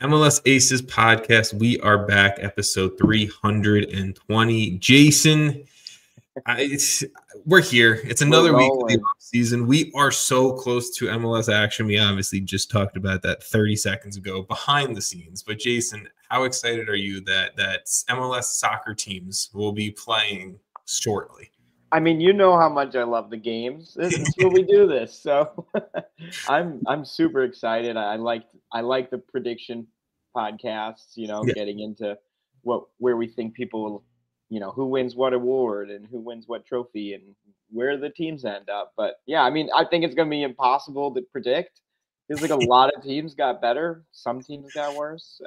MLS Aces Podcast. We are back, episode 320. Jason, we're here. It's another week of the off season. We are so close to MLS action. We obviously just talked about that 30 seconds ago behind the scenes. But Jason, how excited are you that MLS soccer teams will be playing shortly? I mean, you know how much I love the games. This is where we do this. So I'm super excited. I like the prediction podcasts, getting into where we think people will, who wins what award and who wins what trophy and where the teams end up. But yeah, I mean, I think it's going to be impossible to predict. Feels like a lot of teams got better. Some teams got worse.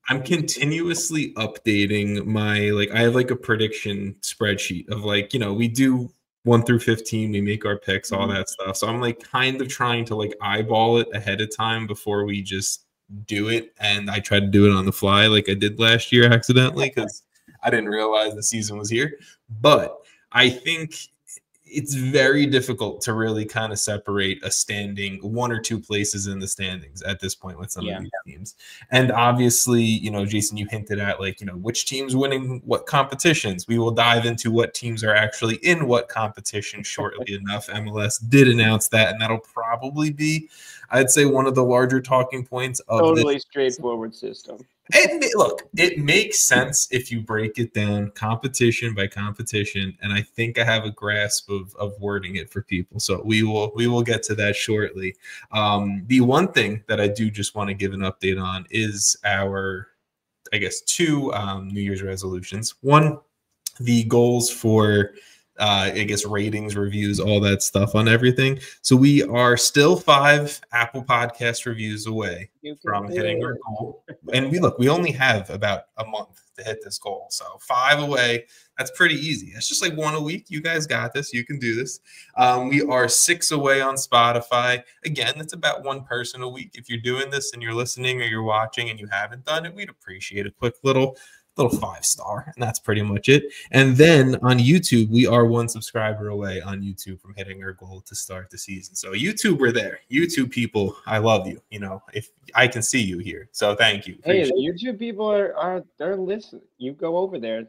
I'm continuously updating my, I have a prediction spreadsheet of we do 1 through 15, we make our picks, all that stuff. So I'm kind of trying to eyeball it ahead of time before we just do it. And I tried to do it on the fly like I did last year accidentally because I didn't realize the season was here. But I think it's very difficult to really kind of separate a standing 1 or 2 places in the standings at this point with some of these teams. And obviously, Jason, you hinted at which teams winning what competitions. We will dive into what teams are actually in what competition shortly enough. MLS did announce that, and that'll probably be, I'd say, one of the larger talking points of totally straightforward system. Look, it makes sense if you break it down competition by competition, and I think I have a grasp of wording it for people. So we will get to that shortly. The one thing that I do just want to give an update on is our, I guess, 2 New Year's resolutions. One, the goals for ratings, reviews, all that stuff on everything. So we are still 5 Apple Podcast reviews away from hitting our goal. And we only have about a month to hit this goal. So 5 away. That's pretty easy. It's just 1 a week. You guys got this. You can do this. We are 6 away on Spotify. Again, that's about 1 person a week. If you're doing this and you're listening or you're watching and you haven't done it, we'd appreciate a quick little 5-star, and that's pretty much it. And then on YouTube, we are 1 subscriber away on YouTube from hitting our goal to start the season. So YouTube, we're there. YouTube people, I love you. If I can see you here, so thank you. Hey, the YouTube people they're listening. You go over there.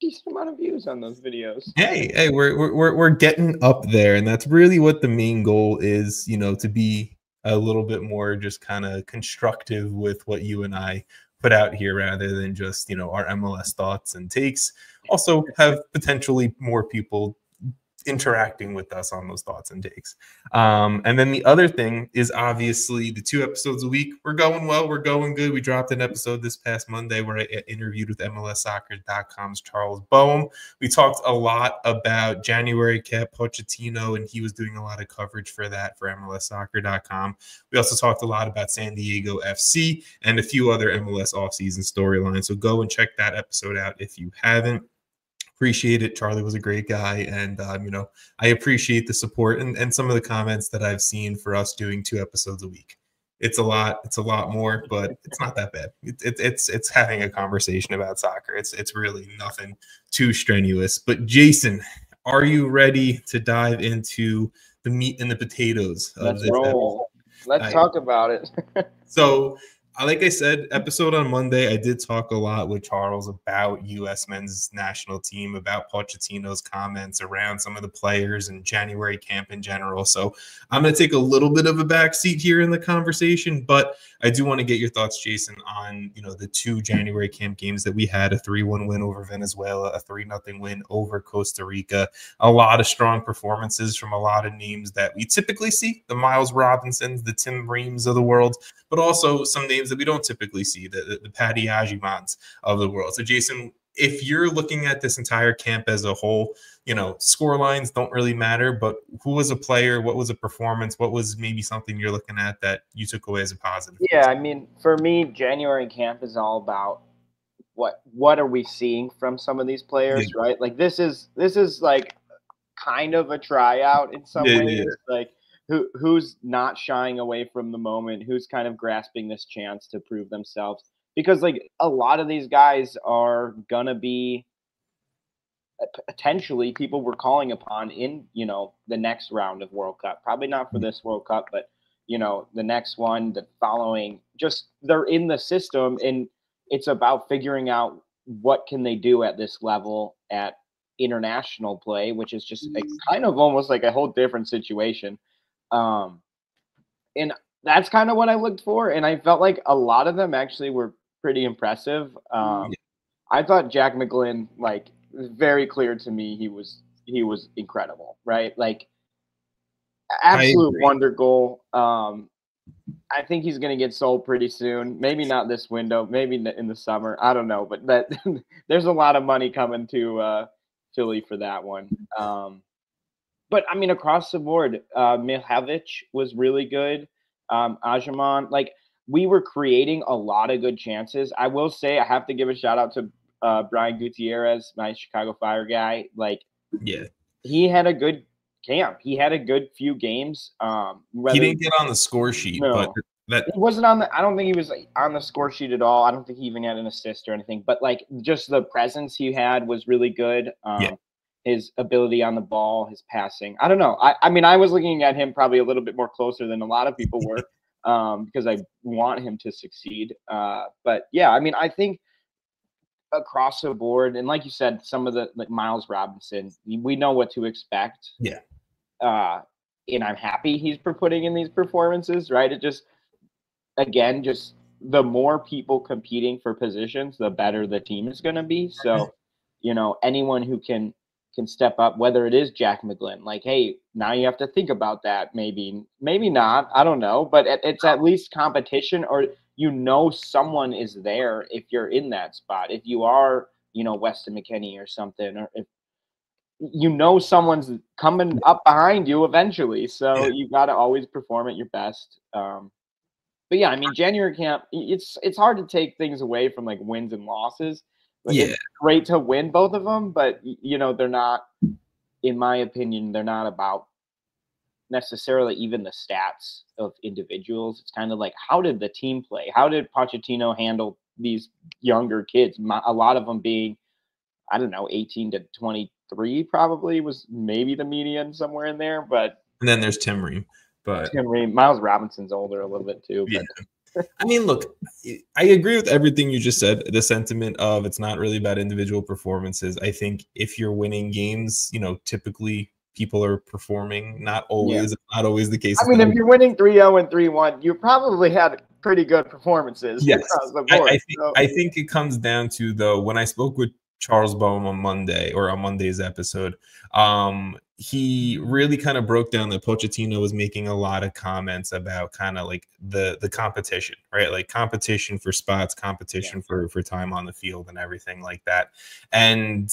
Decent amount of views on those videos. Hey, we're getting up there, and that's really what the main goal is. To be a little bit more just kind of constructive with what you and I put out here rather than just, our MLS thoughts and takes. Also have potentially more people interacting with us on those thoughts and takes. And then the other thing is obviously the 2 episodes a week. We're going well. We're going good. We dropped an episode this past Monday where I interviewed with MLSsoccer.com's Charles Boehm. We talked a lot about January cap Pochettino, and he was doing a lot of coverage for that for MLSsoccer.com. We also talked a lot about San Diego FC and a few other MLS offseason storylines. So go and check that episode out if you haven't. Appreciate it. Charlie was a great guy, and I appreciate the support and some of the comments that I've seen for us doing 2 episodes a week. It's a lot more, but it's not that bad. It's having a conversation about soccer. It's really nothing too strenuous. But Jason, are you ready to dive into the meat and the potatoes of Let's this roll. episode? Let's talk about it. So, like I said, episode on Monday, I did talk a lot with Charles about U.S. men's national team, about Pochettino's comments around some of the players and January camp in general. So I'm going to take a little bit of a backseat here in the conversation, but I do want to get your thoughts, Jason, on the 2 January camp games that we had: a 3-1 win over Venezuela, a 3-0 win over Costa Rica. A lot of strong performances from a lot of names that we typically see: the Miles Robinsons, the Tim Reams of the world, but also some names that we don't typically see, the Patty Ajimans of the world. So, Jason, if you're looking at this entire camp as a whole, score lines don't really matter, but who was a player, what was a performance, what was maybe something you're looking at that you took away as a positive? Yeah, I mean, for me, January camp is all about what are we seeing from some of these players, right? This is kind of a tryout in some ways. Who's not shying away from the moment, who's kind of grasping this chance to prove themselves. Because, a lot of these guys are going to be potentially people we're calling upon in, the next round of World Cup. Probably not for this World Cup, but, the next one, the following, just they're in the system, and it's about figuring out what can they do at this level at international play, which is just kind of almost like a whole different situation. And that's kind of what I looked for. And I felt like a lot of them actually were pretty impressive. I thought Jack McGlynn, like, very clear to me, he was incredible, right? Like, absolute wonder goal. I think he's going to get sold pretty soon. Maybe not this window, maybe in the summer. I don't know, but there's a lot of money coming to Philly for that one. But I mean, across the board, Mihajlovic was really good. Ajman, like, we were creating a lot of good chances. I will say, I have to give a shout out to Brian Gutierrez, my Chicago Fire guy. Like, he had a good camp. He had a good few games. He didn't get on the score sheet, but he wasn't on the. I don't think he was on the score sheet at all. I don't think he even had an assist or anything. But like, just the presence he had was really good. His ability on the ball, his passing. I don't know. I mean, I was looking at him probably a little bit more closer than a lot of people were, because I want him to succeed. But yeah, I mean, I think across the board, and like you said, some of the, like Miles Robinson, we know what to expect. And I'm happy he's putting in these performances, right? It just, again, just the more people competing for positions, the better the team is going to be. So, anyone who can step up, whether it is Jack McGlynn, like, hey, now you have to think about that. Maybe not. I don't know. But it's at least competition, or someone is there if you're in that spot. If you are, Weston McKennie or something, or if someone's coming up behind you eventually. So you got to always perform at your best. But yeah, I mean, January camp, it's hard to take things away from like wins and losses. Like, it's great to win both of them, but they're not, in my opinion, they're not about necessarily even the stats of individuals. It's kind of like, how did the team play? How did Pochettino handle these younger kids? A lot of them being, I don't know, 18 to 23 probably was maybe the median, somewhere in there. But and then there's Tim Ream. But Tim Ream, Miles Robinson's older a little bit too. But I mean, look, I agree with everything you just said. The sentiment of it's not really about individual performances. I think if you're winning games, typically people are performing. Not always, not always the case. I mean, if you're winning 3-0 and 3-1, you probably had pretty good performances across the board. I think it comes down to, though, when I spoke with Charles Boehm on Monday, or on Monday's episode, he really kind of broke down that Pochettino was making a lot of comments about kind of like the competition, right? Like competition for spots, competition for time on the field and everything like that. And,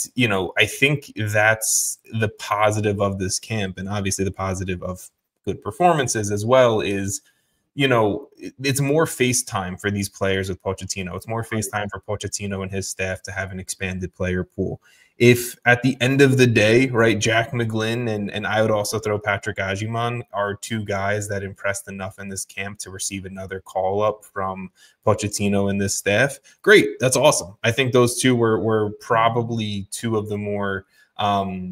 I think that's the positive of this camp. And obviously the positive of good performances as well is, it's more face time for these players with Pochettino. It's more face time for Pochettino and his staff to have an expanded player pool. If at the end of the day, right, Jack McGlynn and I would also throw Patrick Ajman are two guys that impressed enough in this camp to receive another call up from Pochettino and this staff, great. That's awesome. I think those two were probably two of the more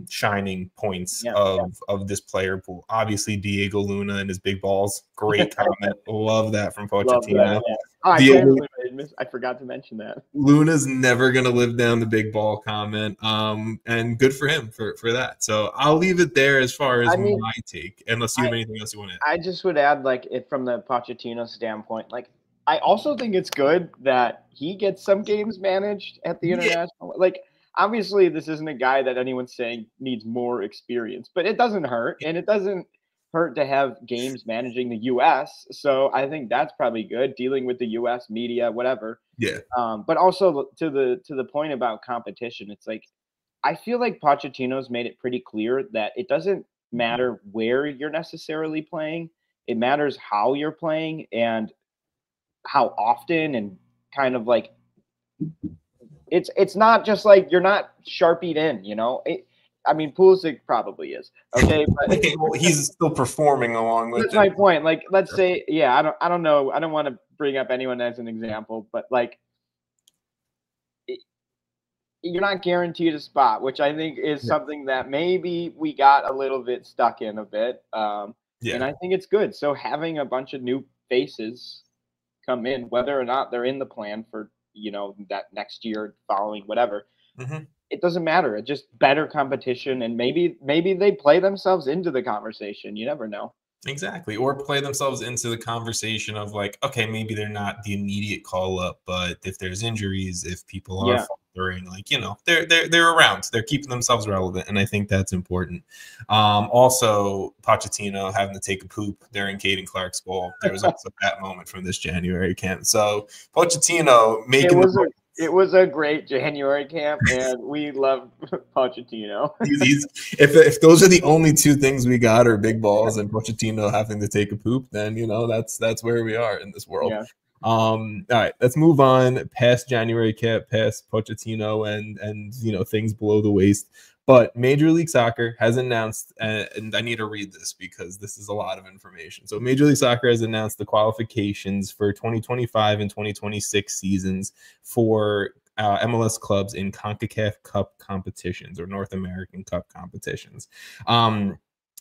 shining points of this player pool. Obviously, Diego Luna and his big balls. Great comment. Love that from Pochettino. I forgot to mention that. Luna's never going to live down the big ball comment. And good for him for that. So I'll leave it there as far as my take, unless you have anything else you want to add. I just would add, like, from the Pochettino standpoint, like, I also think it's good that he gets some games managed at the international. Like, obviously, this isn't a guy that anyone's saying needs more experience, but it doesn't hurt, and it doesn't hurt to have games managing the U.S. So I think that's probably good, dealing with the U.S. media, whatever. But also to the point about competition, it's like, I feel like Pochettino's made it pretty clear that it doesn't matter where you're necessarily playing. It matters how you're playing and how often, and kind of like, it's not just like you're not Sharpied in, I mean, Pulisic probably is, okay, but well, he's still performing along with. That's my point. Like, let's say, I don't know. I don't want to bring up anyone as an example, but like, you're not guaranteed a spot, which I think is something that maybe we got a little bit stuck in a bit. And I think it's good. So having a bunch of new faces come in, whether or not they're in the plan for, that next year, following, whatever, it doesn't matter. It's just better competition, and maybe they play themselves into the conversation. You never know. Exactly. Or play themselves into the conversation of like, okay, maybe they're not the immediate call up, but if there's injuries, if people are faltering, like, they're around. They're keeping themselves relevant. And I think that's important. Also, Pochettino having to take a poop during Caden Clark's goal. There was also that moment from this January camp. So Pochettino making it was a great January camp, and we love Pochettino. If those are the only two things we got are big balls and Pochettino having to take a poop, then that's where we are in this world. Yeah. All right, let's move on past January camp, past Pochettino and things below the waist. But Major League Soccer has announced, and I need to read this because this is a lot of information. So Major League Soccer has announced the qualifications for 2025 and 2026 seasons for MLS clubs in CONCACAF Cup competitions or North American Cup competitions.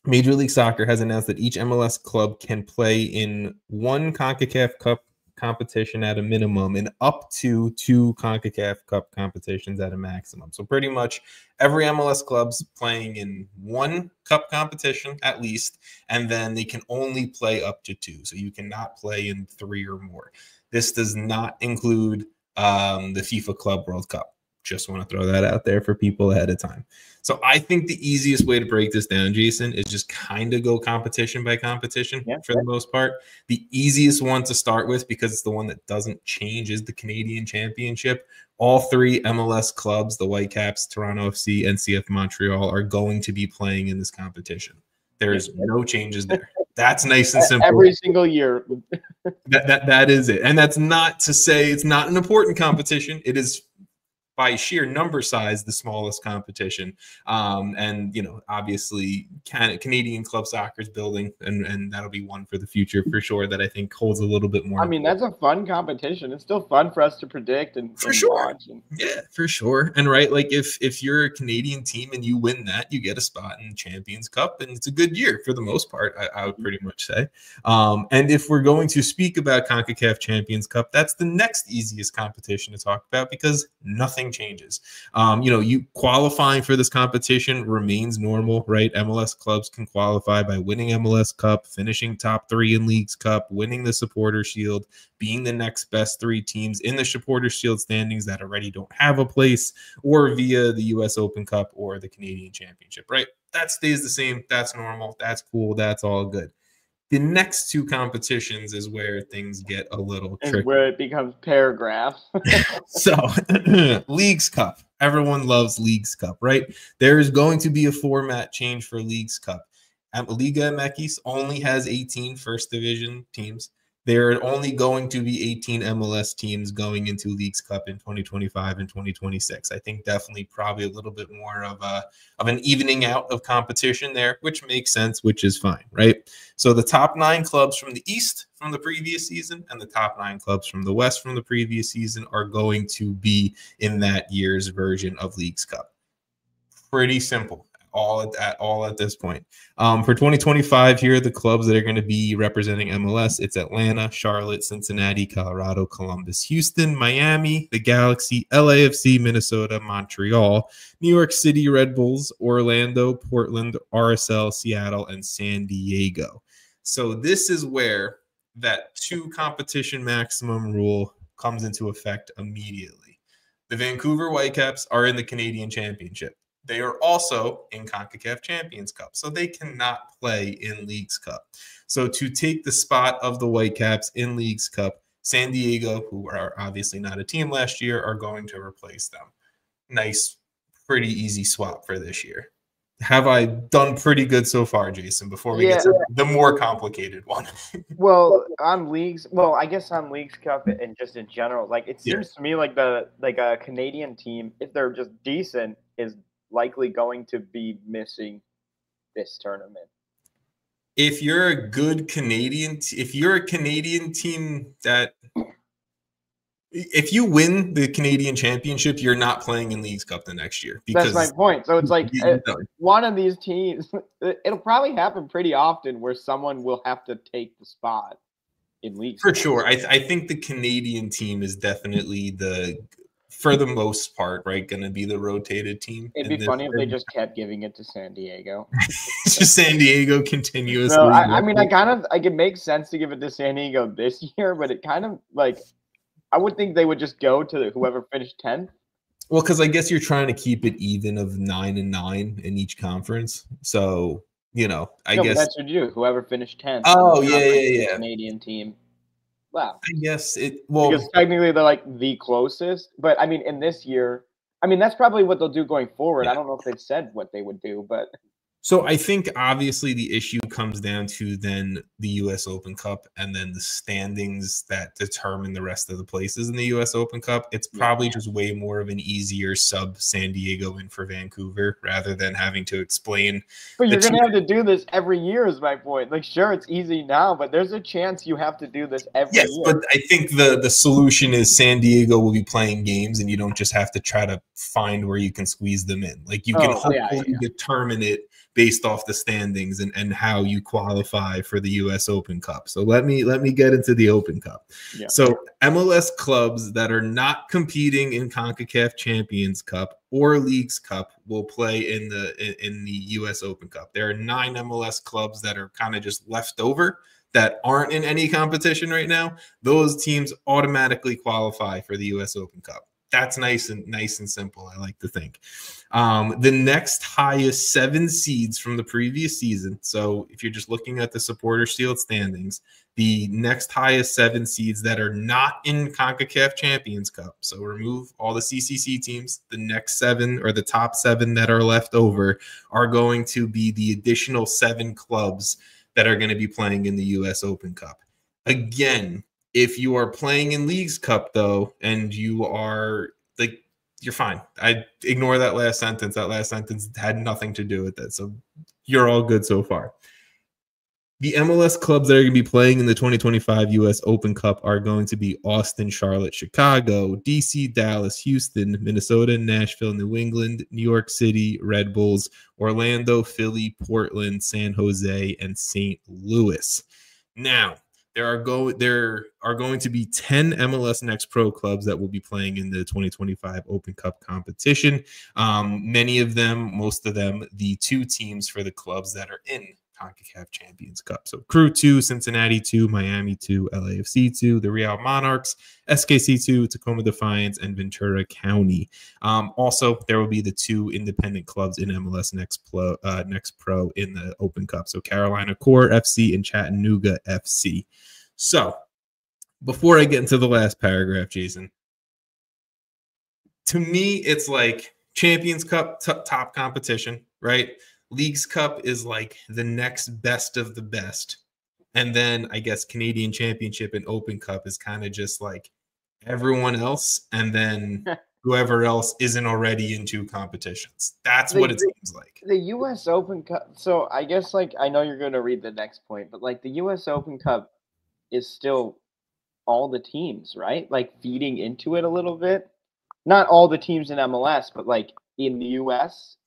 Major League Soccer has announced that each MLS club can play in one CONCACAF Cup competition at a minimum and up to 2 CONCACAF Cup competitions at a maximum. So pretty much every MLS club's playing in one cup competition at least, and then they can only play up to 2. So you cannot play in 3 or more. This does not include the FIFA Club World Cup. Just want to throw that out there for people ahead of time. So I think the easiest way to break this down, Jason, is just kind of go competition by competition for the most part. The easiest one to start with, because it's the one that doesn't change, is the Canadian Championship. All 3 MLS clubs, the Whitecaps, Toronto FC, and CF Montreal, are going to be playing in this competition. There's no changes there. That's nice and simple. Every single year. That is it. And that's not to say it's not an important competition. It is by sheer number size, the smallest competition. And, obviously Canadian club soccer is building, and that'll be one for the future for sure that I think holds a little bit more. I mean, that's a fun competition. It's still fun for us to predict and watch. Yeah, for sure. And right, like if you're a Canadian team and you win that, you get a spot in Champions Cup, and it's a good year for the most part, I would pretty much say. And if we're going to speak about CONCACAF Champions Cup, that's the next easiest competition to talk about because nothing changes. You qualifying for this competition remains normal, right? MLS clubs can qualify by winning MLS Cup, finishing top 3 in Leagues Cup, winning the Supporter Shield, being the next best 3 teams in the Supporter Shield standings that already don't have a place, or via the US Open Cup or the Canadian Championship, right? That stays the same. That's normal. That's cool. That's all good. The next 2 competitions is where things get a little tricky. Where it becomes paragraph. So, Leagues Cup. Everyone loves Leagues Cup, right? There is going to be a format change for Leagues Cup. Liga MX only has 18 first division teams. There are only going to be 18 MLS teams going into Leagues Cup in 2025 and 2026. I think definitely probably a little bit more of an evening out of competition there, which makes sense, which is fine, right? So the top 9 clubs from the East from the previous season and the top 9 clubs from the West from the previous season are going to be in that year's version of Leagues Cup. Pretty simple. All at this point. For 2025, here are the clubs that are going to be representing MLS. It's Atlanta, Charlotte, Cincinnati, Colorado, Columbus, Houston, Miami, the Galaxy, LAFC, Minnesota, Montreal, New York City Red Bulls, Orlando, Portland, RSL, Seattle, and San Diego. So this is where that 2 competition maximum rule comes into effect immediately. The Vancouver Whitecaps are in the Canadian Championship. They are also in CONCACAF Champions Cup, so they cannot play in Leagues Cup. So to take the spot of the Whitecaps in Leagues Cup, San Diego, who are obviously not a team last year, are going to replace them. Nice, pretty easy swap for this year. Have I done pretty good so far, Jason, before we get to the more complicated one? I guess on Leagues Cup and just in general, like it seems to me like a Canadian team, if they're just decent, is likely going to be missing this tournament. If you're a good Canadian, if you're a Canadian team that if you win the Canadian Championship, you're not playing in Leagues Cup the next year. That's my point. So it's like one of these teams, it'll probably happen pretty often where someone will have to take the spot in Leagues Cup. For sure. I think the Canadian team is definitely for the most part, right, going to be the rotated team. It'd be funny if they just kept giving it to San Diego. Just San Diego continuously. No, I mean, I can make sense to give it to San Diego this year, but it kind of like, I would think they would just go to whoever finished 10th. Well, because I guess you're trying to keep it even of 9 and 9 in each conference. So, I guess that's what you do. Whoever finished 10th. Oh, yeah. Canadian team. Wow. I guess because technically they're like the closest. But I mean, in this year, I mean, that's probably what they'll do going forward. Yeah. I don't know if they've said what they would do, but. So I think obviously the issue comes down to then the U.S. Open Cup and then the standings that determine the rest of the places in the U.S. Open Cup. It's probably just way more of an easier sub San Diego win for Vancouver rather than having to explain. But you're going to have to do this every year is my point. Like, sure, it's easy now, but there's a chance you have to do this every year. Yes, but I think the solution is San Diego will be playing games and you don't just have to try to find where you can squeeze them in. Like you can hopefully determine it based off the standings and how you qualify for the U.S. Open Cup. So let me get into the Open Cup. Yeah. So MLS clubs that are not competing in CONCACAF Champions Cup or Leagues Cup will play in the U.S. Open Cup. There are 9 MLS clubs that are kind of just left over that aren't in any competition right now. Those teams automatically qualify for the U.S. Open Cup. That's nice and simple, I like to think. The next highest 7 seeds from the previous season. So if you're just looking at the Supporter Shield standings, the next highest 7 seeds that are not in CONCACAF Champions Cup. So remove all the CCC teams. The next 7 or the top 7 that are left over are going to be the additional 7 clubs that are going to be playing in the U.S. Open Cup. Again, if you are playing in Leagues Cup, though, and you are like, you're fine. I ignore that last sentence. That last sentence had nothing to do with it. So you're all good so far. The MLS clubs that are going to be playing in the 2025 U.S. Open Cup are going to be Austin, Charlotte, Chicago, D.C., Dallas, Houston, Minnesota, Nashville, New England, New York City, Red Bulls, Orlando, Philly, Portland, San Jose, and St. Louis. Now, there are going to be 10 MLS Next Pro clubs that will be playing in the 2025 Open Cup competition. Many of them, most of them, the 2 teams for the clubs that are in CONCACAF Champions Cup. So Crew 2, Cincinnati 2, Miami 2, LAFC 2, the Real Monarchs, SKC 2, Tacoma Defiance, and Ventura County. Also, there will be the 2 independent clubs in MLS Next Pro in the Open Cup. So Carolina Core FC and Chattanooga FC. So before I get into the last paragraph, Jason, to me, it's like Champions Cup, top competition, right? Leagues Cup is like the next best of the best. And then I guess Canadian Championship and Open Cup is kind of just like everyone else. And then whoever else isn't already in 2 competitions. That's what it seems like. The U.S. Open Cup. So I guess like, I know you're going to read the next point, but like the U.S. Open Cup is still all the teams, right? Like feeding into it a little bit. Not all the teams in MLS, but like in the U.S.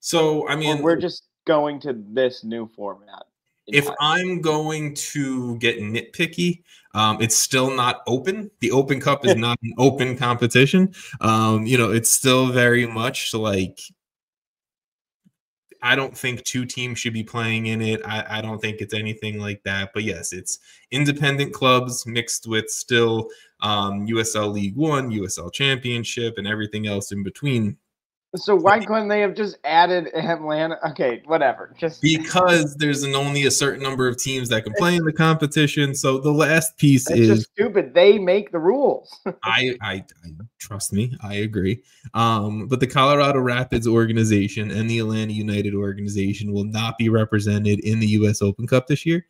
So, I mean, we're just going to this new format. If I'm going to get nitpicky, it's still not open. The Open Cup is not an open competition. It's still very much like, I don't think 2 teams should be playing in it. I don't think it's anything like that. But yes, it's independent clubs mixed with still USL League One, USL Championship, and everything else in between. So why couldn't they have just added Atlanta? Okay, whatever. Just because there's only a certain number of teams that can play in the competition. So the last piece is just stupid. They make the rules. I trust me, I agree. But the Colorado Rapids organization and the Atlanta United organization will not be represented in the U.S. Open Cup this year.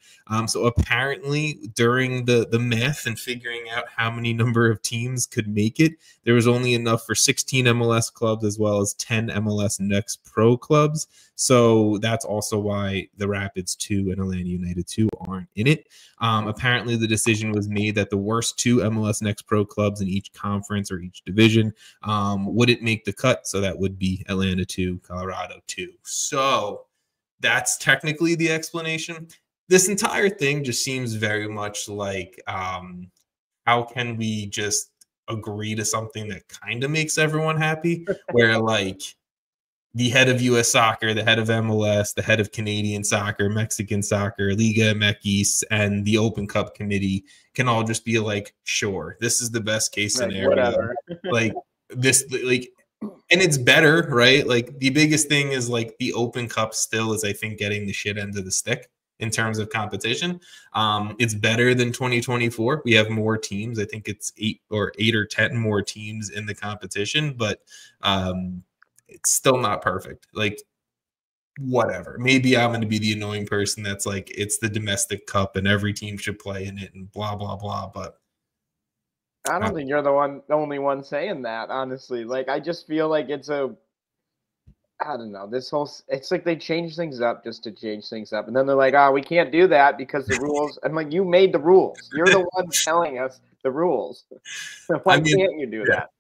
So apparently, during the math and figuring out how many number of teams could make it, there was only enough for 16 MLS clubs as well as almost 10 MLS Next Pro clubs. So that's also why the Rapids 2 and Atlanta United 2 aren't in it. Apparently, the decision was made that the worst 2 MLS Next Pro clubs in each conference or each division wouldn't make the cut. So that would be Atlanta 2, Colorado 2. So that's technically the explanation. This entire thing just seems very much like how can we just agree to something that kind of makes everyone happy, where like the head of US Soccer, the head of MLS, the head of Canadian Soccer, Mexican Soccer, Liga MX, and the Open Cup Committee can all just be like, sure, this is the best case scenario. Whatever. Like this, like, and it's better, right? Like the biggest thing is like the Open Cup still is, I think, getting the shit end of the stick in terms of competition. It's better than 2024. We have more teams. I think it's 8 or 10 more teams in the competition, but it's still not perfect. Like, whatever. Maybe I'm going to be the annoying person that's like, it's the domestic cup and every team should play in it and blah, blah, blah. But I don't think you're the only one saying that, honestly. Like, I just feel like I don't know. It's like they change things up just to change things up. And then they're like, we can't do that because the rules. I'm like, you made the rules. You're the one telling us the rules. Why can't you do that?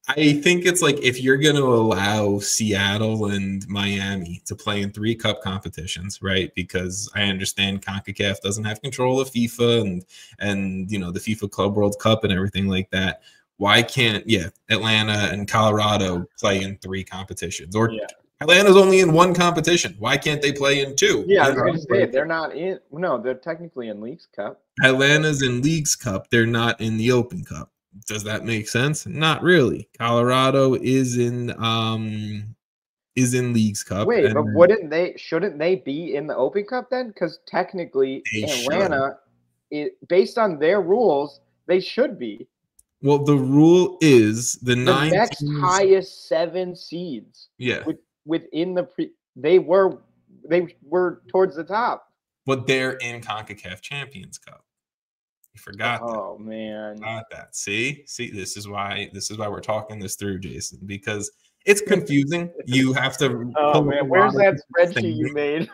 I think it's like if you're going to allow Seattle and Miami to play in 3 cup competitions, right? Because I understand CONCACAF doesn't have control of FIFA and the FIFA Club World Cup and everything like that. Why can't Atlanta and Colorado play in 3 competitions? Or Atlanta's only in 1 competition. Why can't they play in 2? Yeah, I was going to say they're not in. No, they're technically in Leagues Cup. Atlanta's in Leagues Cup. They're not in the Open Cup. Does that make sense? Not really. Colorado is in Leagues Cup. Wait, but shouldn't they be in the Open Cup then? Because technically Atlanta, based on their rules, they should be. Well, the rule is the next highest 7 seeds. Yeah. Within they were towards the top. But they're in CONCACAF Champions Cup. You forgot that. Oh man. Forgot that. See, this is why we're talking this through, Jason, because it's confusing. You have to. Oh man, where's that spreadsheet you made?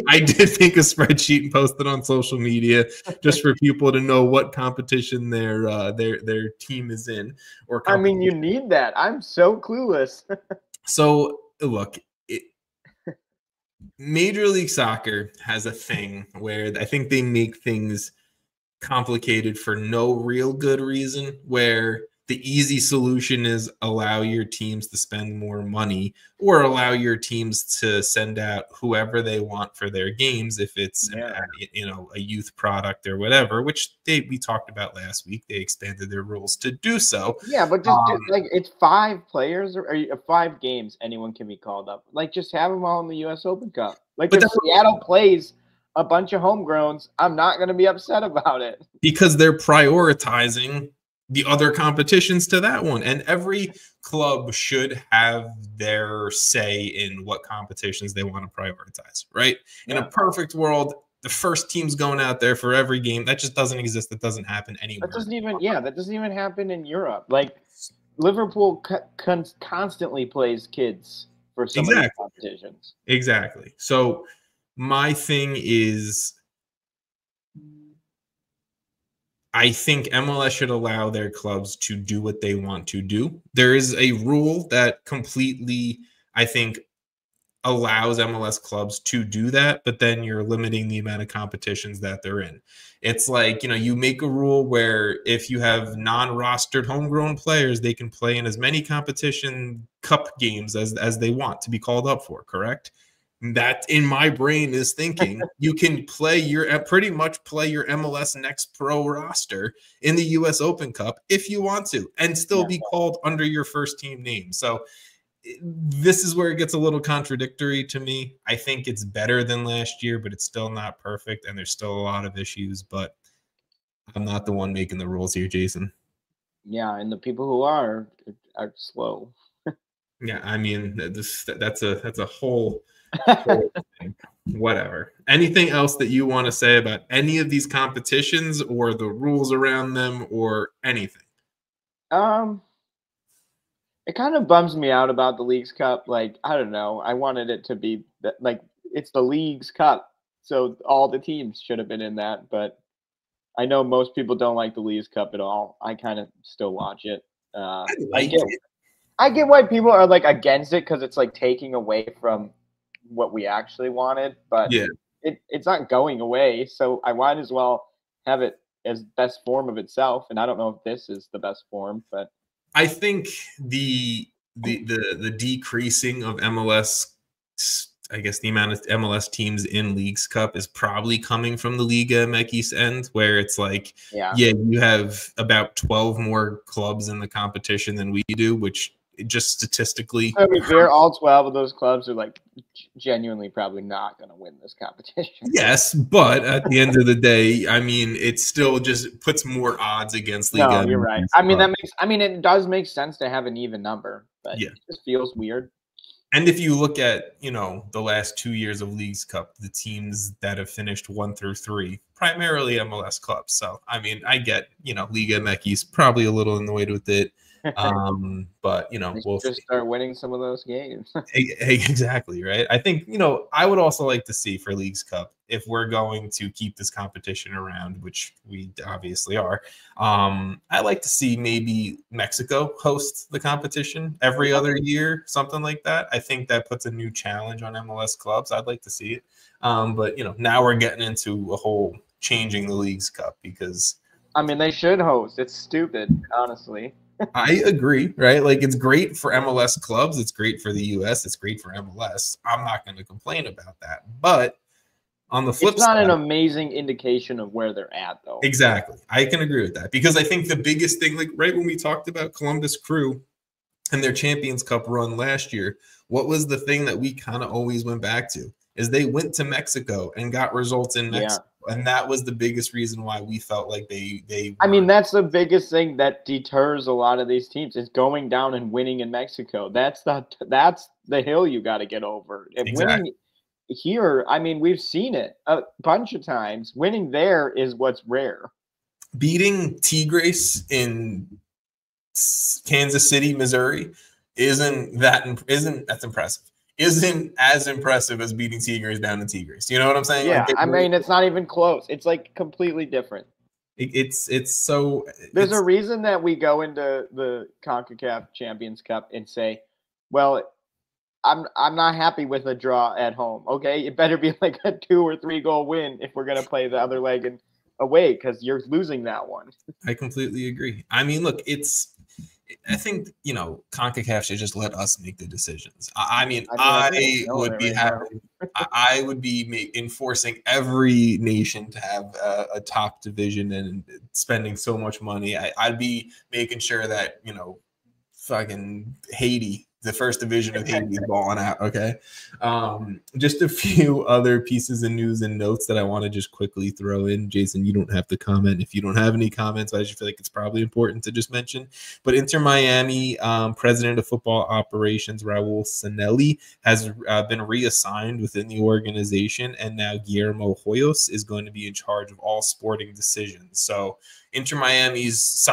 I did make a spreadsheet and post it on social media just for people to know what competition their team is in. I mean, you need that. I'm so clueless. So look, Major League Soccer has a thing where I think they make things complicated for no real good reason, where the easy solution is allow your teams to spend more money or allow your teams to send out whoever they want for their games if it's a youth product or whatever, which we talked about last week. They expanded their rules to do so. Yeah, but just like it's 5 players or 5 games anyone can be called up. Like just have them all in the US Open Cup. Like if Seattle plays a bunch of homegrowns, I'm not going to be upset about it. Because they're prioritizing the other competitions to that one. And every club should have their say in what competitions they want to prioritize, right? Yeah. In a perfect world, the first team's going out there for every game. That just doesn't exist. That doesn't happen anywhere. That doesn't even happen in Europe. Like Liverpool constantly plays kids for some of these competitions. Exactly. So my thing is, I think MLS should allow their clubs to do what they want to do. There is a rule that completely, I think, allows MLS clubs to do that, but then you're limiting the amount of competitions that they're in. It's like, you make a rule where if you have non-rostered homegrown players, they can play in as many competition cup games as they want to be called up for, correct? That in my brain is thinking you can pretty much play your MLS Next Pro roster in the US Open Cup if you want to and still be called under your first team name. So this is where it gets a little contradictory to me. I think it's better than last year, but it's still not perfect and there's still a lot of issues, but I'm not the one making the rules here, Jason. Yeah, and the people who are slow. Yeah, I mean, that's a whole whatever. Anything else that you want to say about any of these competitions or the rules around them or anything? It kind of bums me out about the Leagues Cup. Like, I don't know. I wanted it to be like it's the Leagues Cup, so all the teams should have been in that. But I know most people don't like the Leagues Cup at all. I kind of still watch it. I get why people are like against it because it's like taking away from what we actually wanted. But Yeah. It's not going away, so I might as well have it as best form of itself. And I don't know if this is the best form, but I think the decreasing of MLS, I guess the amount of MLS teams in Leagues Cup is probably coming from the Liga MX end, where it's like, yeah, you have about 12 more clubs in the competition than we do, which just statistically, I mean, all 12 of those clubs are like genuinely probably not going to win this competition. Yes, but at the end of the day, I mean, it still just puts more odds against Liga. No, you're right. I mean, it does make sense to have an even number, but it just feels weird. And if you look at, the last 2 years of Leagues Cup, the teams that have finished 1 through 3, primarily MLS clubs. So, I mean, I get, Liga MX probably a little annoyed with it. But we'll just start winning some of those games. Exactly, right. I think I would also like to see for Leagues Cup, if we're going to keep this competition around, which we obviously are. I like to see maybe Mexico host the competition every other year, something like that. I think that puts a new challenge on MLS clubs. I'd like to see it. But now we're getting into a whole changing the Leagues Cup because I mean they should host. It's stupid, honestly. I agree, right? Like, it's great for MLS clubs. It's great for the US. It's great for MLS. I'm not going to complain about that. But on the flip side, it's not an amazing indication of where they're at, though. Exactly. I can agree with that because I think the biggest thing, like right when we talked about Columbus Crew and their Champions Cup run last year, what was the thing that we kind of always went back to is they went to Mexico and got results in Mexico. And that was the biggest reason why we felt like they I mean, that's the biggest thing that deters a lot of these teams is going down and winning in Mexico. That's the hill you got to get over. And winning here, I mean, we've seen it a bunch of times. Winning there is what's rare. Beating Tigres in Kansas City, Missouri isn't that's impressive. Isn't as impressive as beating Tigres down in Tigres. You know what I'm saying? Yeah, I mean, it's not even close. It's like completely different. It's so. There's a reason that we go into the CONCACAF Champions Cup and say, well, I'm not happy with a draw at home. Okay, it better be like a 2 or 3 goal win if we're gonna play the other leg away because you're losing that one. I completely agree. I mean, look, I think CONCACAF should just let us make the decisions. I would be enforcing every nation to have a top division and spending so much money. I'd be making sure that fucking Haiti, the first division of Haiti, is balling out. Okay, just a few other pieces of news and notes that I want to just quickly throw in. Jason, you don't have to comment if you don't have any comments. I just feel like it's probably important to just mention. But Inter Miami president of football operations Raul Sanelli has been reassigned within the organization, and now Guillermo Hoyos is going to be in charge of all sporting decisions. So Inter Miami's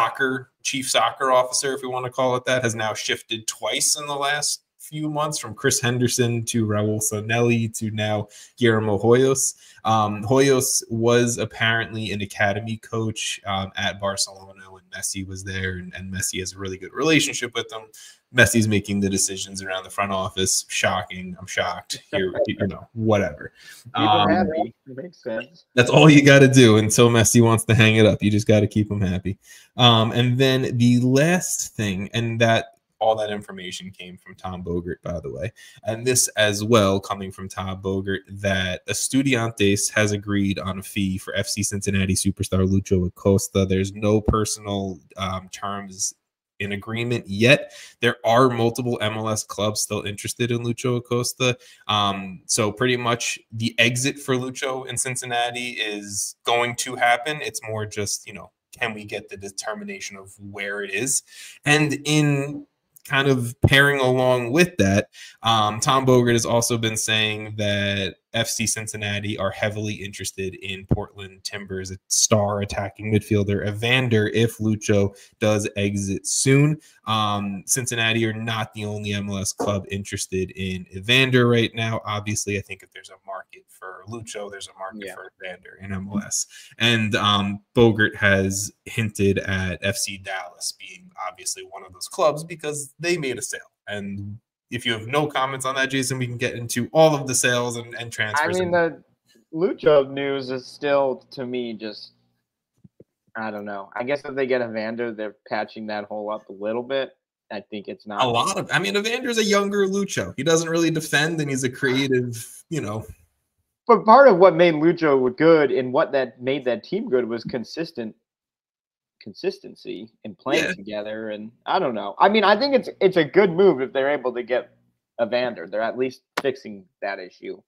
chief soccer officer, if we want to call it that, has now shifted twice in the last few months from Chris Henderson to Raul Sanelli to now Guillermo Hoyos. Hoyos was apparently an academy coach at Barcelona when Messi was there, and Messi has a really good relationship with them. Messi's making the decisions around the front office. Shocking. I'm shocked. Here, whatever. Happy. It makes sense. That's all you got to do until Messi wants to hang it up. You just got to keep him happy. And then the last thing, and that all that information came from Tom Bogert, by the way, and this as well coming from Tom Bogert, that Estudiantes has agreed on a fee for FC Cincinnati superstar Lucho Acosta. There's no personal terms in agreement yet. There are multiple MLS clubs still interested in Lucho Acosta. So pretty much the exit for Lucho in Cincinnati is going to happen. It's more just, can we get the determination of where it is? And in kind of pairing along with that, Tom Bogert has also been saying that FC Cincinnati are heavily interested in Portland Timbers star attacking midfielder Evander if Lucho does exit soon. Cincinnati are not the only MLS club interested in Evander right now. Obviously, I think if there's a market for Lucho, there's a market for Evander in MLS. And Bogert has hinted at FC Dallas being obviously one of those clubs because they made a sale. And if you have no comments on that, Jason, we can get into all of the sales and transfers. I mean, the Lucho news is still, to me, just, I don't know. I guess if they get Evander, they're patching that hole up a little bit. I think it's not a lot of. I mean, Evander's a younger Lucho. He doesn't really defend, and he's a creative, But part of what made Lucho good and what that made that team good was consistency and playing together. And I don't know. I mean, I think it's a good move if they're able to get Evander. They're at least fixing that issue.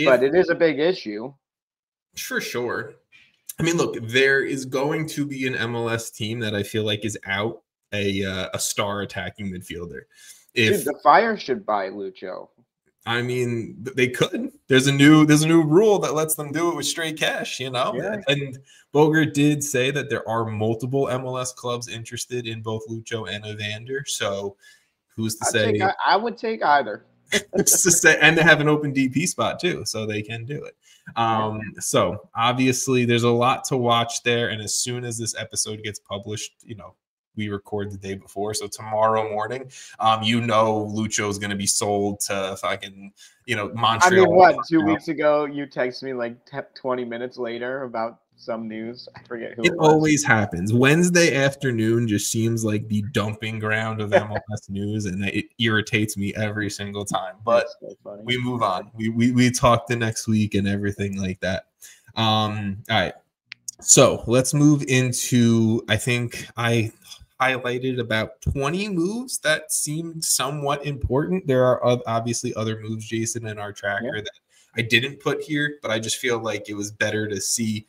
But it is a big issue. For sure. I mean, look, there is going to be an MLS team that I feel like is out a star attacking midfielder. Dude, the Fire should buy Lucho. I mean, they could. There's a new rule that lets them do it with straight cash, Yeah. And Bogert did say that there are multiple MLS clubs interested in both Lucho and Evander. So who's to say? I would take either. Who's to say? And they have an open DP spot too, so they can do it. So obviously there's a lot to watch there. And as soon as this episode gets published, we record the day before. So tomorrow morning, Lucho is going to be sold to fucking, Montreal. I mean, what, 2 weeks ago, you texted me like 20 minutes later about some news. I forget who it was. Always happens. Wednesday afternoon just seems like the dumping ground of MLS news, and it irritates me every single time. But so we move on. We talk the next week and everything like that. All right. So let's move into, I think I highlighted about 20 moves that seemed somewhat important. There are obviously other moves, Jason, in our tracker that I didn't put here, but I just feel like it was better to see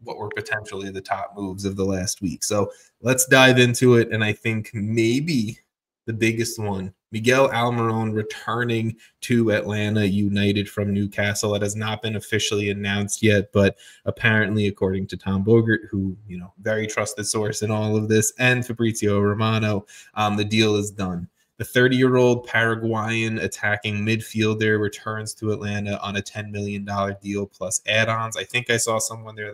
what were potentially the top moves of the last week. So let's dive into it. And I think maybe the biggest one, Miguel Almiron returning to Atlanta United from Newcastle. It has not been officially announced yet, but apparently, according to Tom Bogert, who, very trusted source in all of this, and Fabrizio Romano, the deal is done. The 30-year-old Paraguayan attacking midfielder returns to Atlanta on a $10 million deal plus add-ons. I think I saw somewhere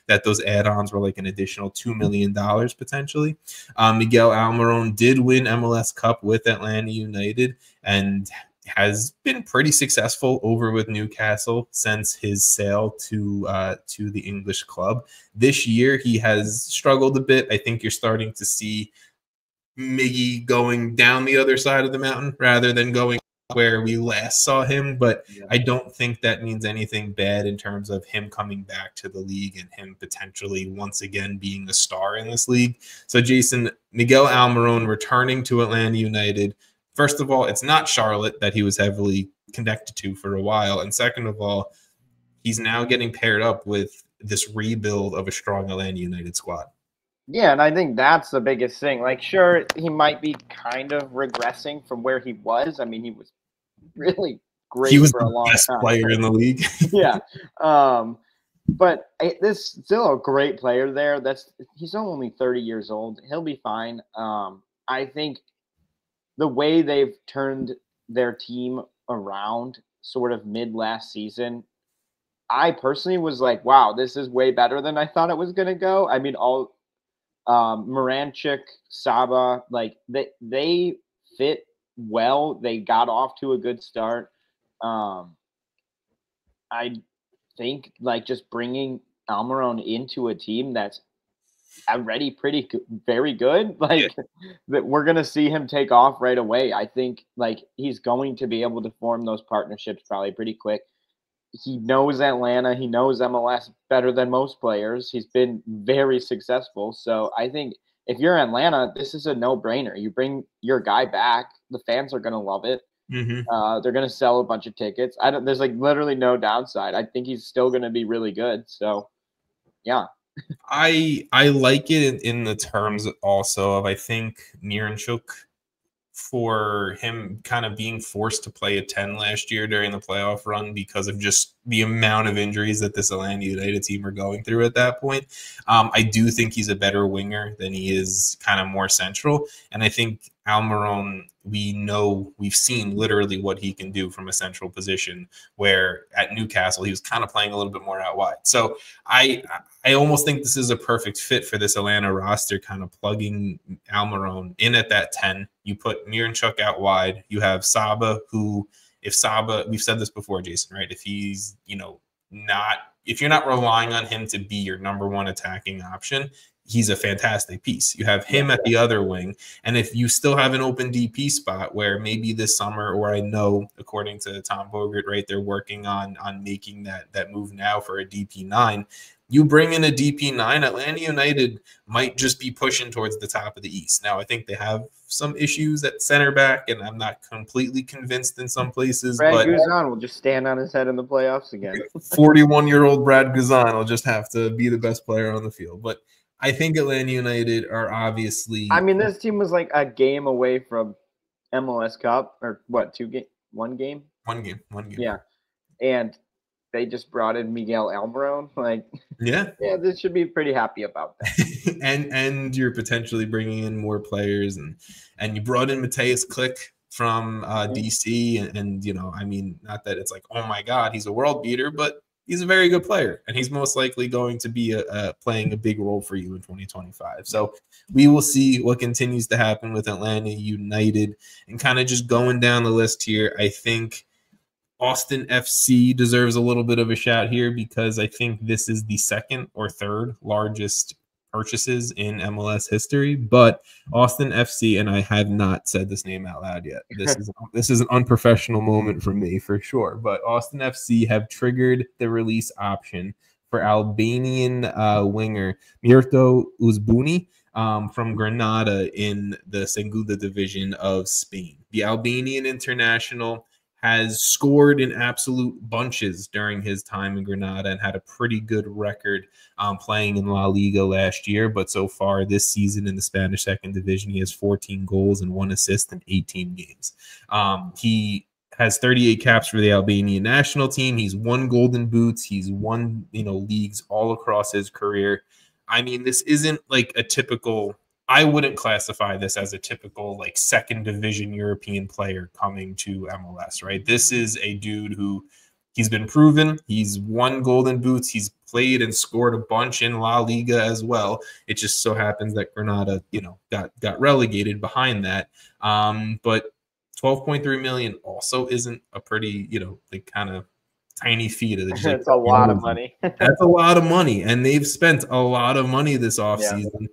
that those add-ons were like an additional $2 million potentially. Miguel Almiron did win MLS Cup with Atlanta United and has been pretty successful over with Newcastle since his sale to the English club. This year, he has struggled a bit. I think you're starting to see Miggy going down the other side of the mountain rather than going where we last saw him. But I don't think that means anything bad in terms of him coming back to the league and him potentially once again being a star in this league. So, Jason, Miguel Almiron returning to Atlanta United. First of all, it's not Charlotte that he was heavily connected to for a while. And second of all, he's now getting paired up with this rebuild of a strong Atlanta United squad. Yeah, and I think that's the biggest thing. Like, sure, he might be kind of regressing from where he was. I mean, he was really great. He was for a long best time. player in the league. Yeah, but this still a great player there. He's only 30 years old. He'll be fine. I think the way they've turned their team around, sort of mid last season, I personally was like, wow, this is way better than I thought it was going to go. I mean, Moranchik, Saba, like they fit well. They got off to a good start. I think like just bringing Almiron into a team that's already very good, like that we're going to see him take off right away. I think like he's going to be able to form those partnerships probably pretty quick. He knows Atlanta. He knows MLS better than most players. He's been very successful. So I think if you're Atlanta, this is a no-brainer. You bring your guy back. The fans are going to love it. Mm-hmm. They're going to sell a bunch of tickets. There's like literally no downside. I think he's still going to be really good. So, yeah. I like it in the terms also of I think Miranchuk for him kind of being forced to play a 10 last year during the playoff run because of just the amount of injuries that this Atlanta United team are going through at that point. I do think he's a better winger than he is kind of more central. And I think Almiron, we've seen literally what he can do from a central position, where at Newcastle, he was kind of playing a little bit more out wide. So I almost think this is a perfect fit for this Atlanta roster, kind of plugging Almiron in at that 10. You put Miranchuk out wide. You have Saba, who, if Saba, we've said this before, Jason, right? If he's, if you're not relying on him to be your number one attacking option, he's a fantastic piece. You have him at the other wing. And if you still have an open DP spot where maybe this summer, or I know, according to Tom Bogert, right, they're working on making that move now for a DP9. You bring in a DP9, Atlanta United might just be pushing towards the top of the East. Now, I think they have some issues at center back, and I'm not completely convinced in some places. Brad Guzan will just stand on his head in the playoffs again. 41-year-old Brad Guzan will just have to be the best player on the field. But I think Atlanta United are obviously... I mean, this team was like a game away from MLS Cup, or what, one game? One game. Yeah. And they just brought in Miguel Almiron. Yeah, they should be pretty happy about that. and you're potentially bringing in more players, and you brought in Mateus Click from DC, and I mean, not that it's like, oh my God, he's a world beater, but he's a very good player, and he's most likely going to be playing a big role for you in 2025. So we will see what continues to happen with Atlanta United. And kind of just going down the list here, I think Austin FC deserves a little bit of a shout here, because I think this is the second or third largest purchases in MLS history. But Austin FC, and I have not said this name out loud yet. This is an unprofessional moment for me, for sure. But Austin FC have triggered the release option for Albanian winger Myrto Uzunbi from Granada in the Segunda division of Spain. The Albanian international has scored in absolute bunches during his time in Granada and had a pretty good record playing in La Liga last year. But so far this season in the Spanish second division, he has 14 goals and 1 assist in 18 games. He has 38 caps for the Albanian national team. He's won Golden Boots. He's won, leagues all across his career. I mean, this isn't like a typical... I wouldn't classify this as a typical second division European player coming to MLS, right? This is a dude who he's been proven. He's won Golden Boots. He's played and scored a bunch in La Liga as well. It just so happens that Granada, got relegated behind that. But 12.3 million also isn't a pretty, kind of tiny feat of the It's a lot of money. That's a lot of money, and they've spent a lot of money this offseason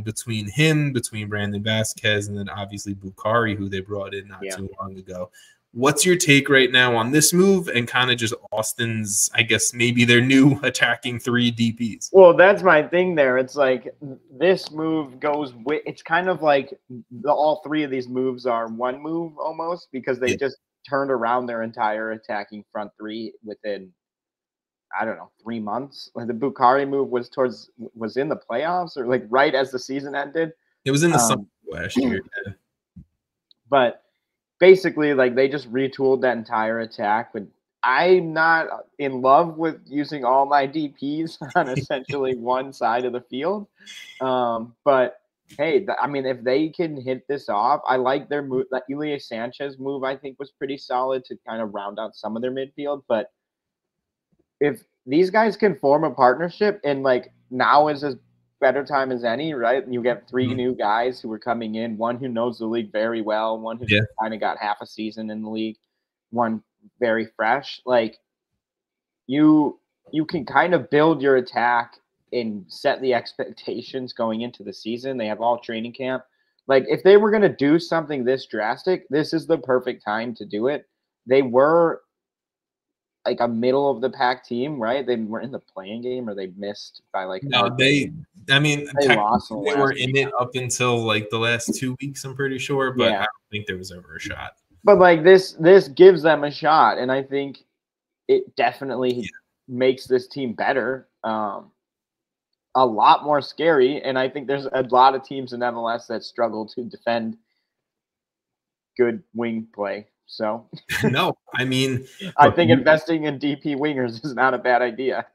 between Brandon Vasquez and then obviously Bukhari, who they brought in not too long ago. What's your take right now on this move and kind of just Austin's, I guess, maybe their new attacking 3 DPs? Well, that's my thing there. It's like this move goes with – it's kind of like all 3 of these moves are one move almost, because they just turned around their entire attacking front 3 within, I don't know, 3 months. Like the Bukhari move was in the playoffs, or right as the season ended. It was in the summer last year. Yeah. But basically, they just retooled that entire attack. But I'm not in love with using all my DPs on essentially one side of the field. But hey, I mean, if they can hit this off, I like their move. That Ilie Sanchez move, I think, was pretty solid to kind of round out some of their midfield. But if these guys can form a partnership, and now is as better time as any, right? You get 3 new guys who are coming in, one who knows the league very well, one who kind of got half a season in the league, one very fresh. You can kind of build your attack and set the expectations going into the season. They have all training camp. If they were going to do something this drastic, this is the perfect time to do it. They were a middle of the pack team, right? They were in the playing game, or they missed by no, they lost. They were in it up until the last 2 weeks, I'm pretty sure, but I don't think there was ever a shot. But this gives them a shot, and I think it definitely makes this team better. A lot more scary, and I think there's a lot of teams in MLS that struggle to defend good wing play. So No, I mean, I think investing in DP wingers is not a bad idea.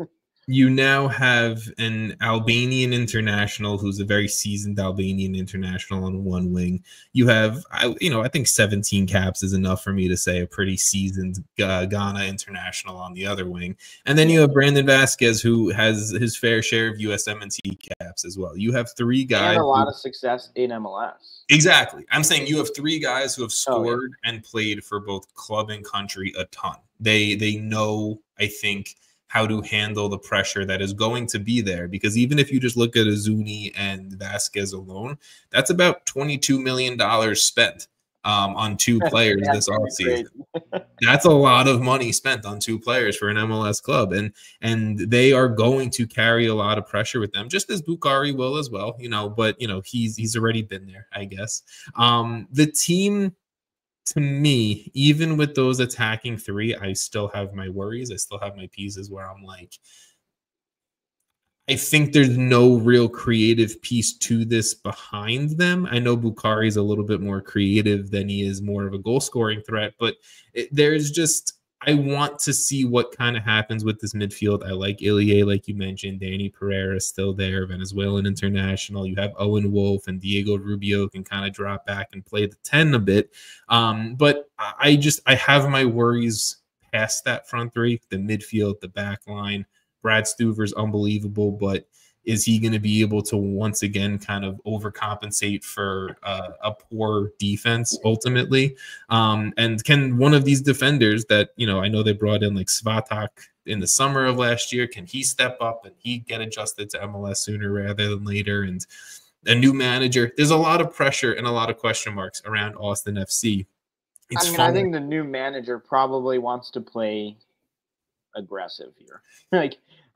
You now have an Albanian international who's a very seasoned Albanian international on one wing. You have, I think 17 caps is enough for me to say a pretty seasoned Ghana international on the other wing. And then you have Brandon Vasquez, who has his fair share of USMNT caps as well. You have three guys. And a lot of success in MLS. Exactly. I'm saying you have three guys who have scored and played for both club and country a ton. They know, I think, how to handle the pressure that is going to be there. Because even if you just look at Uzuni and Vasquez alone, that's about $22 million spent on two players this offseason. That's a lot of money spent on two players for an MLS club. And they are going to carry a lot of pressure with them, just as Bukhari will as well, but he's already been there, I guess. The team, to me, even with those attacking three, I still have my worries. I still have my pieces where I'm like, I think there's no real creative piece to this behind them. I know Bukhari is a little bit more creative than he is more of a goal-scoring threat, but there's just, I want to see what kind of happens with this midfield. I like Ilie, like you mentioned. Danny Pereira is still there, Venezuelan international. You have Owen Wolf and Diego Rubio can kind of drop back and play the 10 a bit. But I have my worries past that front three, the midfield, the back line. Brad Stuver's unbelievable, but is he going to be able to once again kind of overcompensate for a poor defense ultimately? And can one of these defenders that, I know they brought in like Svatak in the summer of last year, can he step up and he get adjusted to MLS sooner rather than later? And a new manager, there's a lot of pressure and a lot of question marks around Austin FC. I think the new manager probably wants to play aggressive here.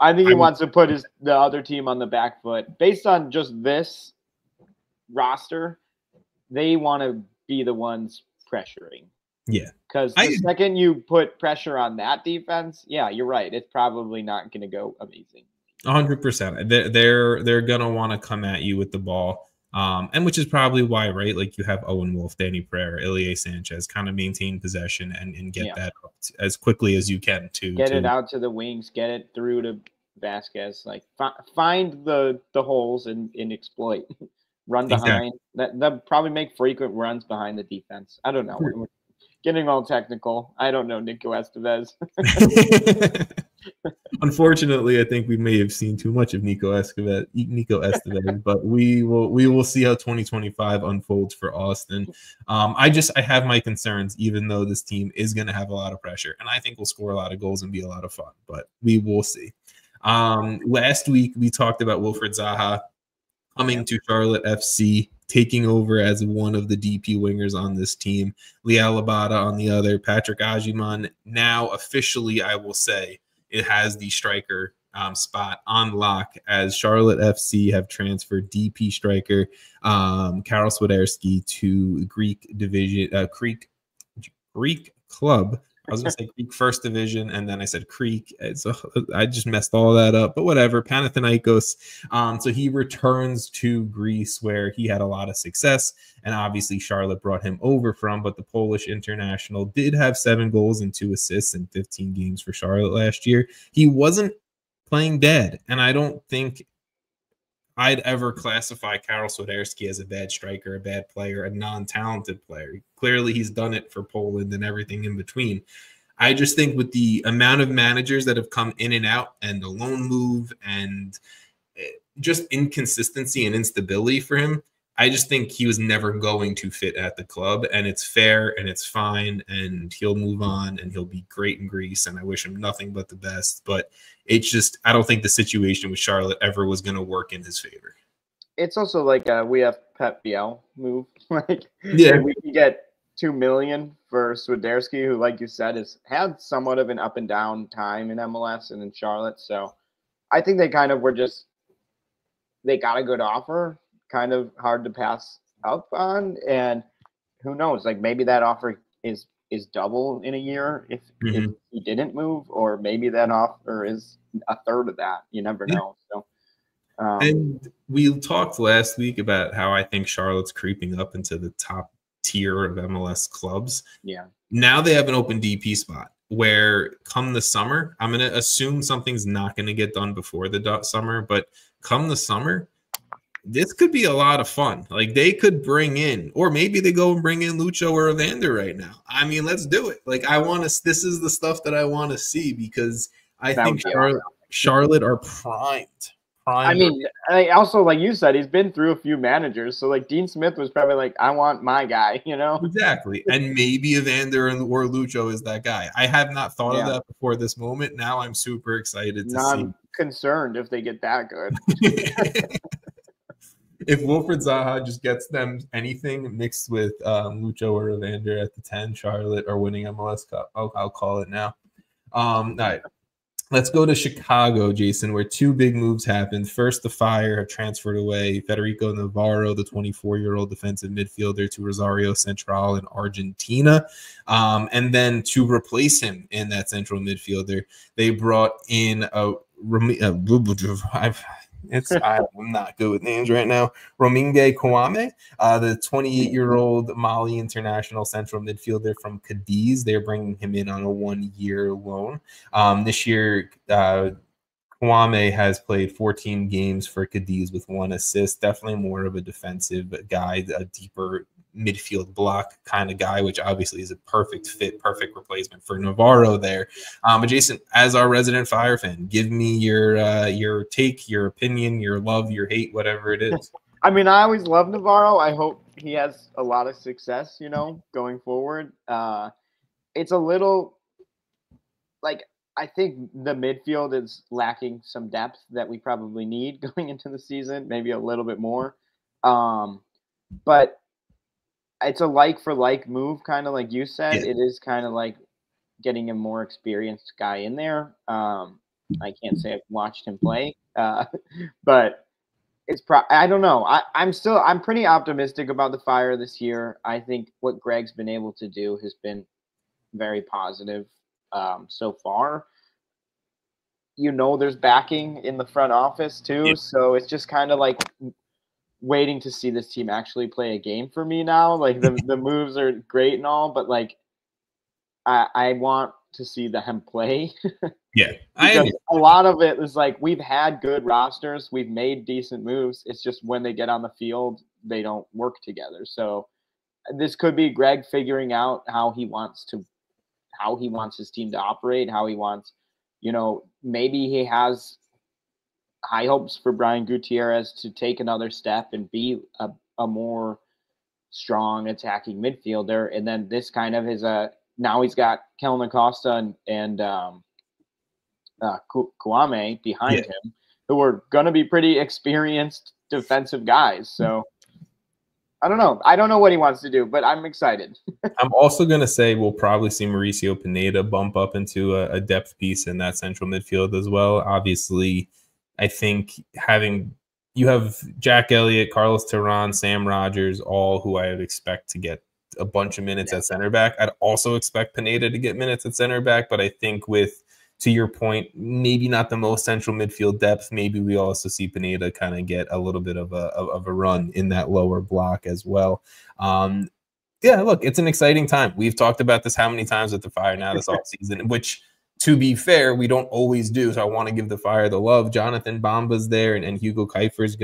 I think he wants to put the other team on the back foot. Based on just this roster, they want to be the ones pressuring. Yeah. Because the second you put pressure on that defense, yeah, you're right. It's probably not going to go amazing. 100%. They're going to want to come at you with the ball. And which is probably why, right? Like you have Owen Wolf, Danny Pereira, Ilie Sanchez kind of maintain possession and get that up as quickly as you can to get it out to the wings, get it through to Vasquez, like find the holes and exploit, run behind. Exactly. That probably make frequent runs behind the defense. I don't know. We're getting all technical. I don't know Nico Estevez. Unfortunately, I think we may have seen too much of Nico Estevez, but we will see how 2025 unfolds for Austin. I have my concerns, even though this team is going to have a lot of pressure, and I think we'll score a lot of goals and be a lot of fun, but we will see. Last week, we talked about Wilfred Zaha coming to Charlotte FC, taking over as one of the DP wingers on this team. Liel Abada on the other, Patrick Ajiman. Now, officially, I will say, it has the striker spot on lock as Charlotte FC have transferred DP striker Karol Swiderski to Greek club. I was going to say Greek First Division, and then I said Creek. So I just messed all that up, but whatever. Panathinaikos. So he returns to Greece, where he had a lot of success, and obviously Charlotte brought him over from. But the Polish international did have 7 goals and 2 assists in 15 games for Charlotte last year. He wasn't playing bad, and I don't think I'd ever classify Karol Swiderski as a bad striker, a bad player, a non-talented player. Clearly, he's done it for Poland and everything in between. I just think with the amount of managers that have come in and out and the loan move and just inconsistency and instability for him, I just think he was never going to fit at the club, and it's fair and it's fine, and he'll move on and he'll be great in Greece, and I wish him nothing but the best. But it's just, I don't think the situation with Charlotte ever was going to work in his favor. It's also like we have Pep Biel move. We can get $2 million for Swiderski, who, like you said, has had somewhat of an up and down time in MLS and in Charlotte. So I think they kind of they got a good offer. Kind of hard to pass up on, and who knows, like maybe that offer is double in a year if he didn't move, or maybe that offer is a third of that. You never know. So and we talked last week about how I think Charlotte's creeping up into the top tier of MLS clubs. Yeah. Now they have an open DP spot where come the summer, I'm going to assume something's not going to get done before the summer, but come the summer, this could be a lot of fun. Like they could bring in, or maybe they go and bring in Lucho or Evander right now. I mean, let's do it. Like this is the stuff that I want to see because I think Charlotte are primed. I mean, also, like you said, he's been through a few managers. So, like, Dean Smith was probably like, I want my guy, you know? Exactly. And maybe Evander or Lucho is that guy. I have not thought of that before this moment. Now I'm super excited to see. I'm concerned if they get that good. If Wilfred Zaha just gets them anything mixed with Lucho or Evander at the 10, Charlotte are winning MLS Cup. I'll call it now. All right. Let's go to Chicago, Jason, where two big moves happened. First, the Fire have transferred away Federico Navarro, the 24-year-old defensive midfielder, to Rosario Central in Argentina. And then to replace him in that central midfielder, they brought in I'm not good with names right now. Rominge Kwame, the 28-year-old Mali international central midfielder from Cadiz. They're bringing him in on a 1-year loan. This year, Kwame has played 14 games for Cadiz with 1 assist. Definitely more of a defensive guy, a deeper midfield block kind of guy, which obviously is a perfect fit, perfect replacement for Navarro there. But Jason, as our resident Fire fan, give me your take, your opinion, your love, your hate, whatever it is. I mean, I always love Navarro. I hope he has a lot of success, you know, going forward. It's a little like I think the midfield is lacking some depth that we probably need going into the season, maybe a little bit more. But it's a like for like move, kind of like you said. Yeah. It is kind of like getting a more experienced guy in there. I can't say I've watched him play, but it's I don't know. I'm pretty optimistic about the Fire this year. I think what Greg's been able to do has been very positive so far. You know, there's backing in the front office too, so it's just kind of like waiting to see this team actually play a game for me now. Like the moves are great and all, but like I want to see them play. Yeah. A lot of it is like we've had good rosters, we've made decent moves. It's just when they get on the field, they don't work together. So this could be Greg figuring out how he wants his team to operate, how he wants, you know, maybe he has high hopes for Brian Gutierrez to take another step and be a more strong attacking midfielder. And then this kind of is now he's got Lucho Acosta and Kwame behind him, who are going to be pretty experienced defensive guys. So I don't know. I don't know what he wants to do, but I'm excited. I'm also going to say we'll probably see Mauricio Pineda bump up into a depth piece in that central midfield as well. Obviously, I think you have Jack Elliott, Carlos Terán, Sam Rogers, all who I would expect to get a bunch of minutes at center back. I'd also expect Pineda to get minutes at center back, but I think to your point, maybe not the most central midfield depth. Maybe we also see Pineda kind of get a little bit of a run in that lower block as well. Yeah, look, it's an exciting time. We've talked about this how many times with the Fire now this offseason, which, to be fair, we don't always do. So I want to give the Fire the love. Jonathan Bamba's there, and Hugo Kiefer is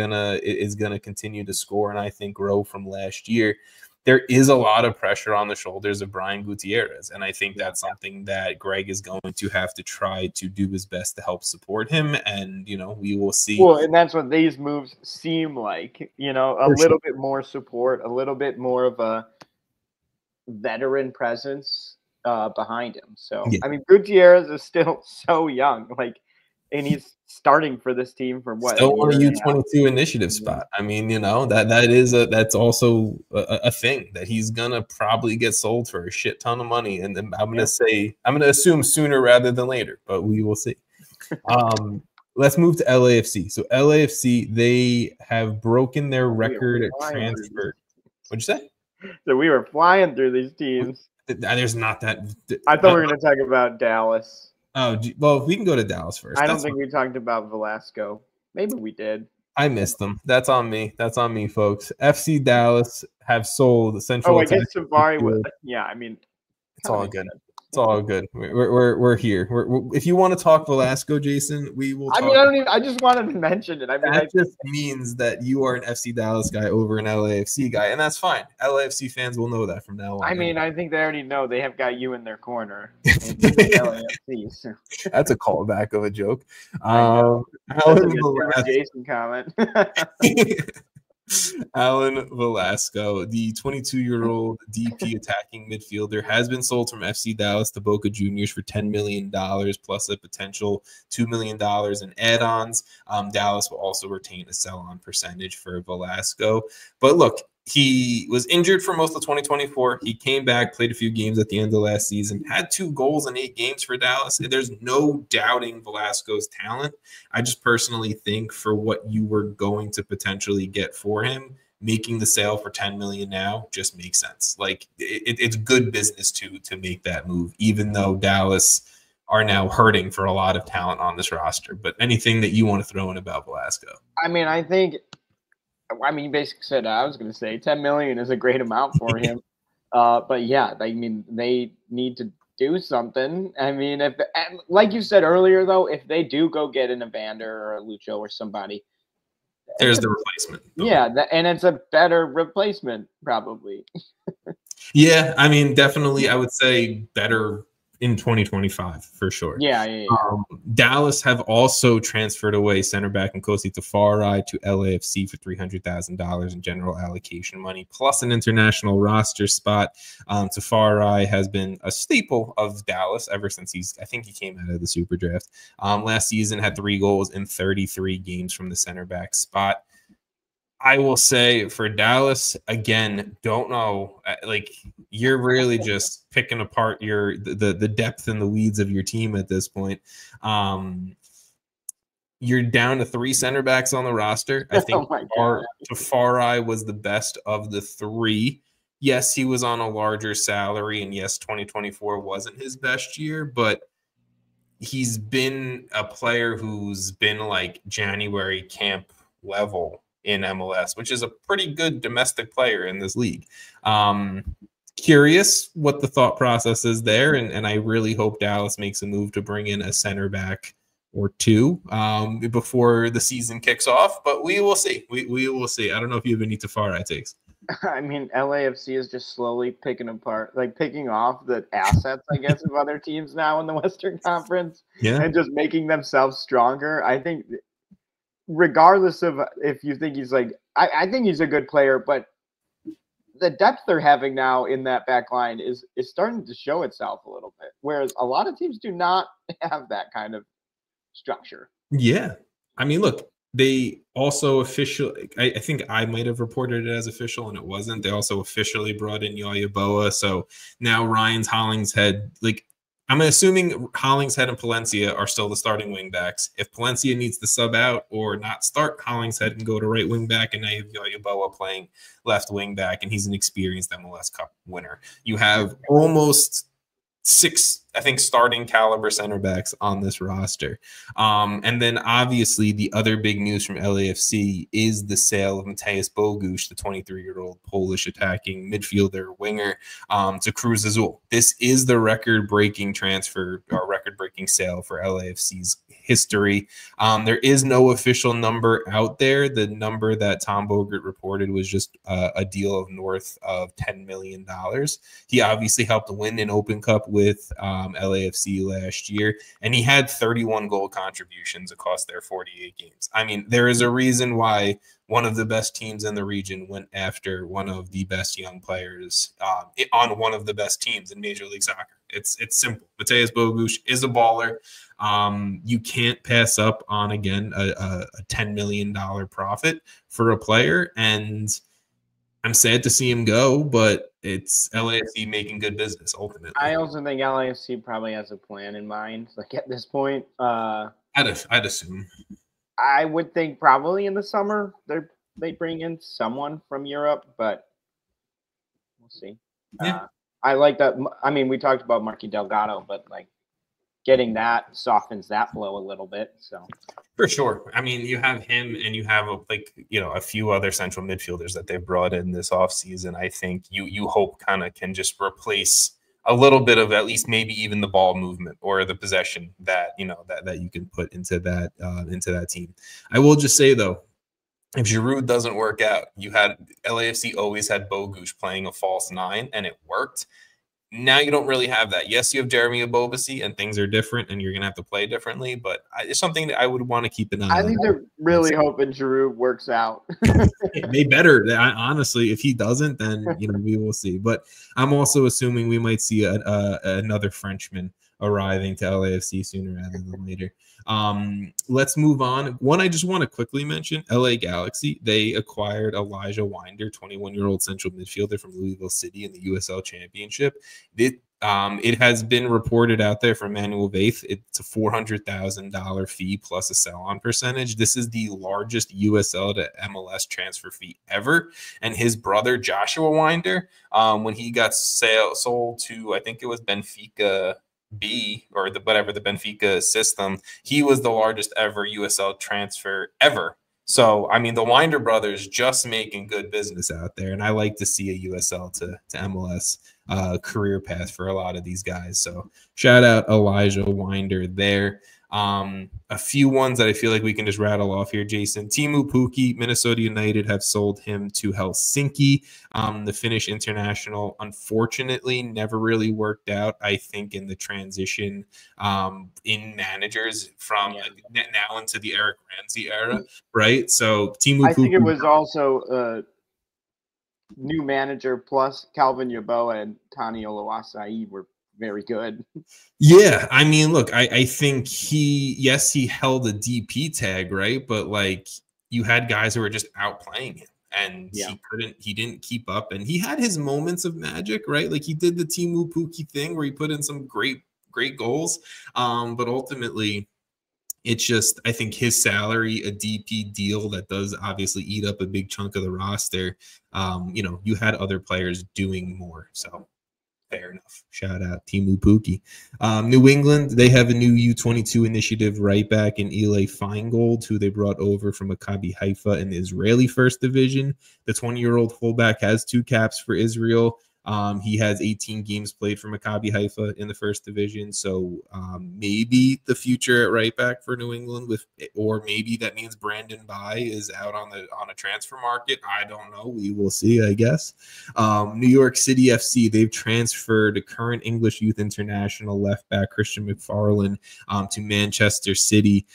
gonna continue to score and I think grow from last year. There is a lot of pressure on the shoulders of Brian Gutierrez, and I think that's something that Greg is going to have to try to do his best to help support him, and, you know, we will see. Well, and that's what these moves seem like, you know, a little bit more support, a little bit more of a veteran presence behind him. So, I mean, Gutierrez is still so young, like, and he's starting for this team for what? Still on a U22 initiative spot. I mean, you know, that's also a thing that he's gonna probably get sold for a shit ton of money. And I'm gonna assume sooner rather than later, but we will see. Let's move to LAFC. So LAFC, they have broken their record at transfer. What'd you say? So we were flying through these teams. There's not that. I thought we were going to talk about Dallas. Oh, well, we can go to Dallas first. I don't think we talked about Velasco. Maybe we did. I missed them. That's on me. That's on me, folks. FC Dallas have sold Central. Oh, I guess Savari was. Yeah, I mean, it's all good. It's all good. We're here. If you want to talk Velasco, Jason, we will. I mean, I just wanted to mention it. I mean, that just means that you are an FC Dallas guy over an LAFC guy, and that's fine. LAFC fans will know that from now on. I mean, I think they already know they have got you in their corner. LAFC, so. That's a callback of a joke. Jason comment. Alan Velasco, the 22-year-old DP attacking midfielder, has been sold from FC Dallas to Boca Juniors for $10 million plus a potential $2 million in add-ons. Dallas will also retain a sell-on percentage for Velasco. But look, he was injured for most of 2024. He came back, played a few games at the end of last season, had 2 goals in 8 games for Dallas. There's no doubting Velasco's talent. I just personally think for what you were going to potentially get for him, making the sale for $10 million now just makes sense. Like it's good business to make that move, even though Dallas are now hurting for a lot of talent on this roster. But anything that you want to throw in about Velasco? I mean, you basically said I was going to say $10 million is a great amount for him. But yeah, I mean, they need to do something. I mean, like you said earlier, though, if they do go get an Evander or a Lucho or somebody, there's the replacement. Yeah, and it's a better replacement, probably. Yeah, I mean, definitely, I would say better in 2025 for sure. Yeah. Dallas have also transferred away center back Nkosi Tafari to LAFC for $300,000 in general allocation money, plus an international roster spot. Tafari has been a staple of Dallas ever since I think he came out of the Super Draft. Last season had 3 goals in 33 games from the center back spot. I will say for Dallas, again, don't know. Like, you're really just picking apart the depth and the weeds of your team at this point. You're down to 3 center backs on the roster. I think Tafari was the best of the 3. Yes, he was on a larger salary, and yes, 2024 wasn't his best year, but he's been a player who's been like January camp level in MLS, which is a pretty good domestic player in this league. Curious what the thought process is there, and I really hope Dallas makes a move to bring in a center back or 2 before the season kicks off, but we will see. We will see. I don't know if you have any Tafari takes. I mean, LAFC is just slowly picking off the assets, I guess, of other teams now in the Western Conference, and just making themselves stronger. I think regardless of if you think he's I think he's a good player, but the depth they're having now in that back line is starting to show itself a little bit, whereas a lot of teams do not have that kind of structure. Yeah. I mean, look, they also officially, I think I might have reported it as official and it wasn't. They also officially brought in Yaya Boa. So now Ryan's Hollingshead, I'm assuming Hollingshead and Palencia are still the starting wing backs. If Palencia needs to sub out or not start, Hollingshead can go to right wing back, and now you have Yaya Boa playing left wing back, and he's an experienced MLS Cup winner. You have almost 6, I think, starting caliber center backs on this roster. And then obviously the other big news from LAFC is the sale of Mateusz Bogusz, the 23-year-old Polish attacking midfielder winger, to Cruz Azul. This is the record-breaking transfer or record-breaking sale for LAFC's history. There is no official number out there. The number that Tom Bogert reported was just a deal of north of $10 million. He obviously helped win an Open Cup with LAFC last year, and he had 31 goal contributions across their 48 games. I mean, there is a reason why one of the best teams in the region went after one of the best young players on one of the best teams in Major League Soccer. It's simple. Mateusz Bogusz is a baller. You can't pass up on, again, a $10 million profit for a player, and I'm sad to see him go, but it's LAFC making good business ultimately. I also think LAFC probably has a plan in mind. At this point, I'd assume. I would think probably in the summer they bring in someone from Europe, but we'll see. Yeah. I like that. I mean, we talked about Marky Delgado, but getting that softens that blow a little bit. So for sure. I mean, you have him and you have a few other central midfielders that they've brought in this offseason. I think you hope kind of can just replace a little bit of at least maybe even the ball movement or the possession that that you can put into that team. I will just say though, if Giroud doesn't work out, you had LAFC always had Bogusz playing a false 9 and it worked. Now you don't really have that. Yes, you have Jeremy Abobasi, and things are different, and you're going to have to play differently. But it's something that I would want to keep an eye on. I think they're really hoping Giroud works out. They better. Honestly, if he doesn't, then we will see. But I'm also assuming we might see another Frenchman arriving to LAFC sooner rather than later. Let's move on. One I just want to quickly mention, LA Galaxy. They acquired Elijah Winder, 21-year-old central midfielder from Louisville City in the USL Championship. It has been reported out there from Manuel Vaith. It's a $400,000 fee plus a sell-on percentage. This is the largest USL to MLS transfer fee ever. And his brother, Joshua Winder, when he got sold to, I think it was Benfica B or the Benfica system, he was the largest ever USL transfer ever. So, I mean, the Winder brothers just making good business out there. And I like to see a USL to MLS career path for a lot of these guys. So shout out Elijah Winder there. A few ones that I feel like we can just rattle off here, Jason. Teemu Pukki, Minnesota United have sold him to Helsinki. The Finnish international, unfortunately, never really worked out, I think, in the transition in managers from now into the Eric Ramsey era, right? So Teemu Pukki. I think it was also new manager plus Calvin Yeboah and Tani Oluwaseyi were very good. Yeah, I mean, look, I think he held a DP tag, right? But like you had guys who were just outplaying him and he didn't keep up, and he had his moments of magic, right? Like he did the Teemu Pukki thing where he put in some great goals. But ultimately it's just, I think his salary, a DP deal that does obviously eat up a big chunk of the roster. You had other players doing more. So fair enough. Shout out Teemu Pukki. New England, they have a new U22 initiative right back in Eli Feingold, who they brought over from Maccabi Haifa in the Israeli first division. The 20-year-old fullback has 2 caps for Israel. He has 18 games played for Maccabi Haifa in the first division. So maybe the future at right back for New England or maybe that means Brandon Bai is out on a transfer market. I don't know. We will see, I guess. New York City FC, they've transferred current English Youth International left back Christian McFarland to Manchester City.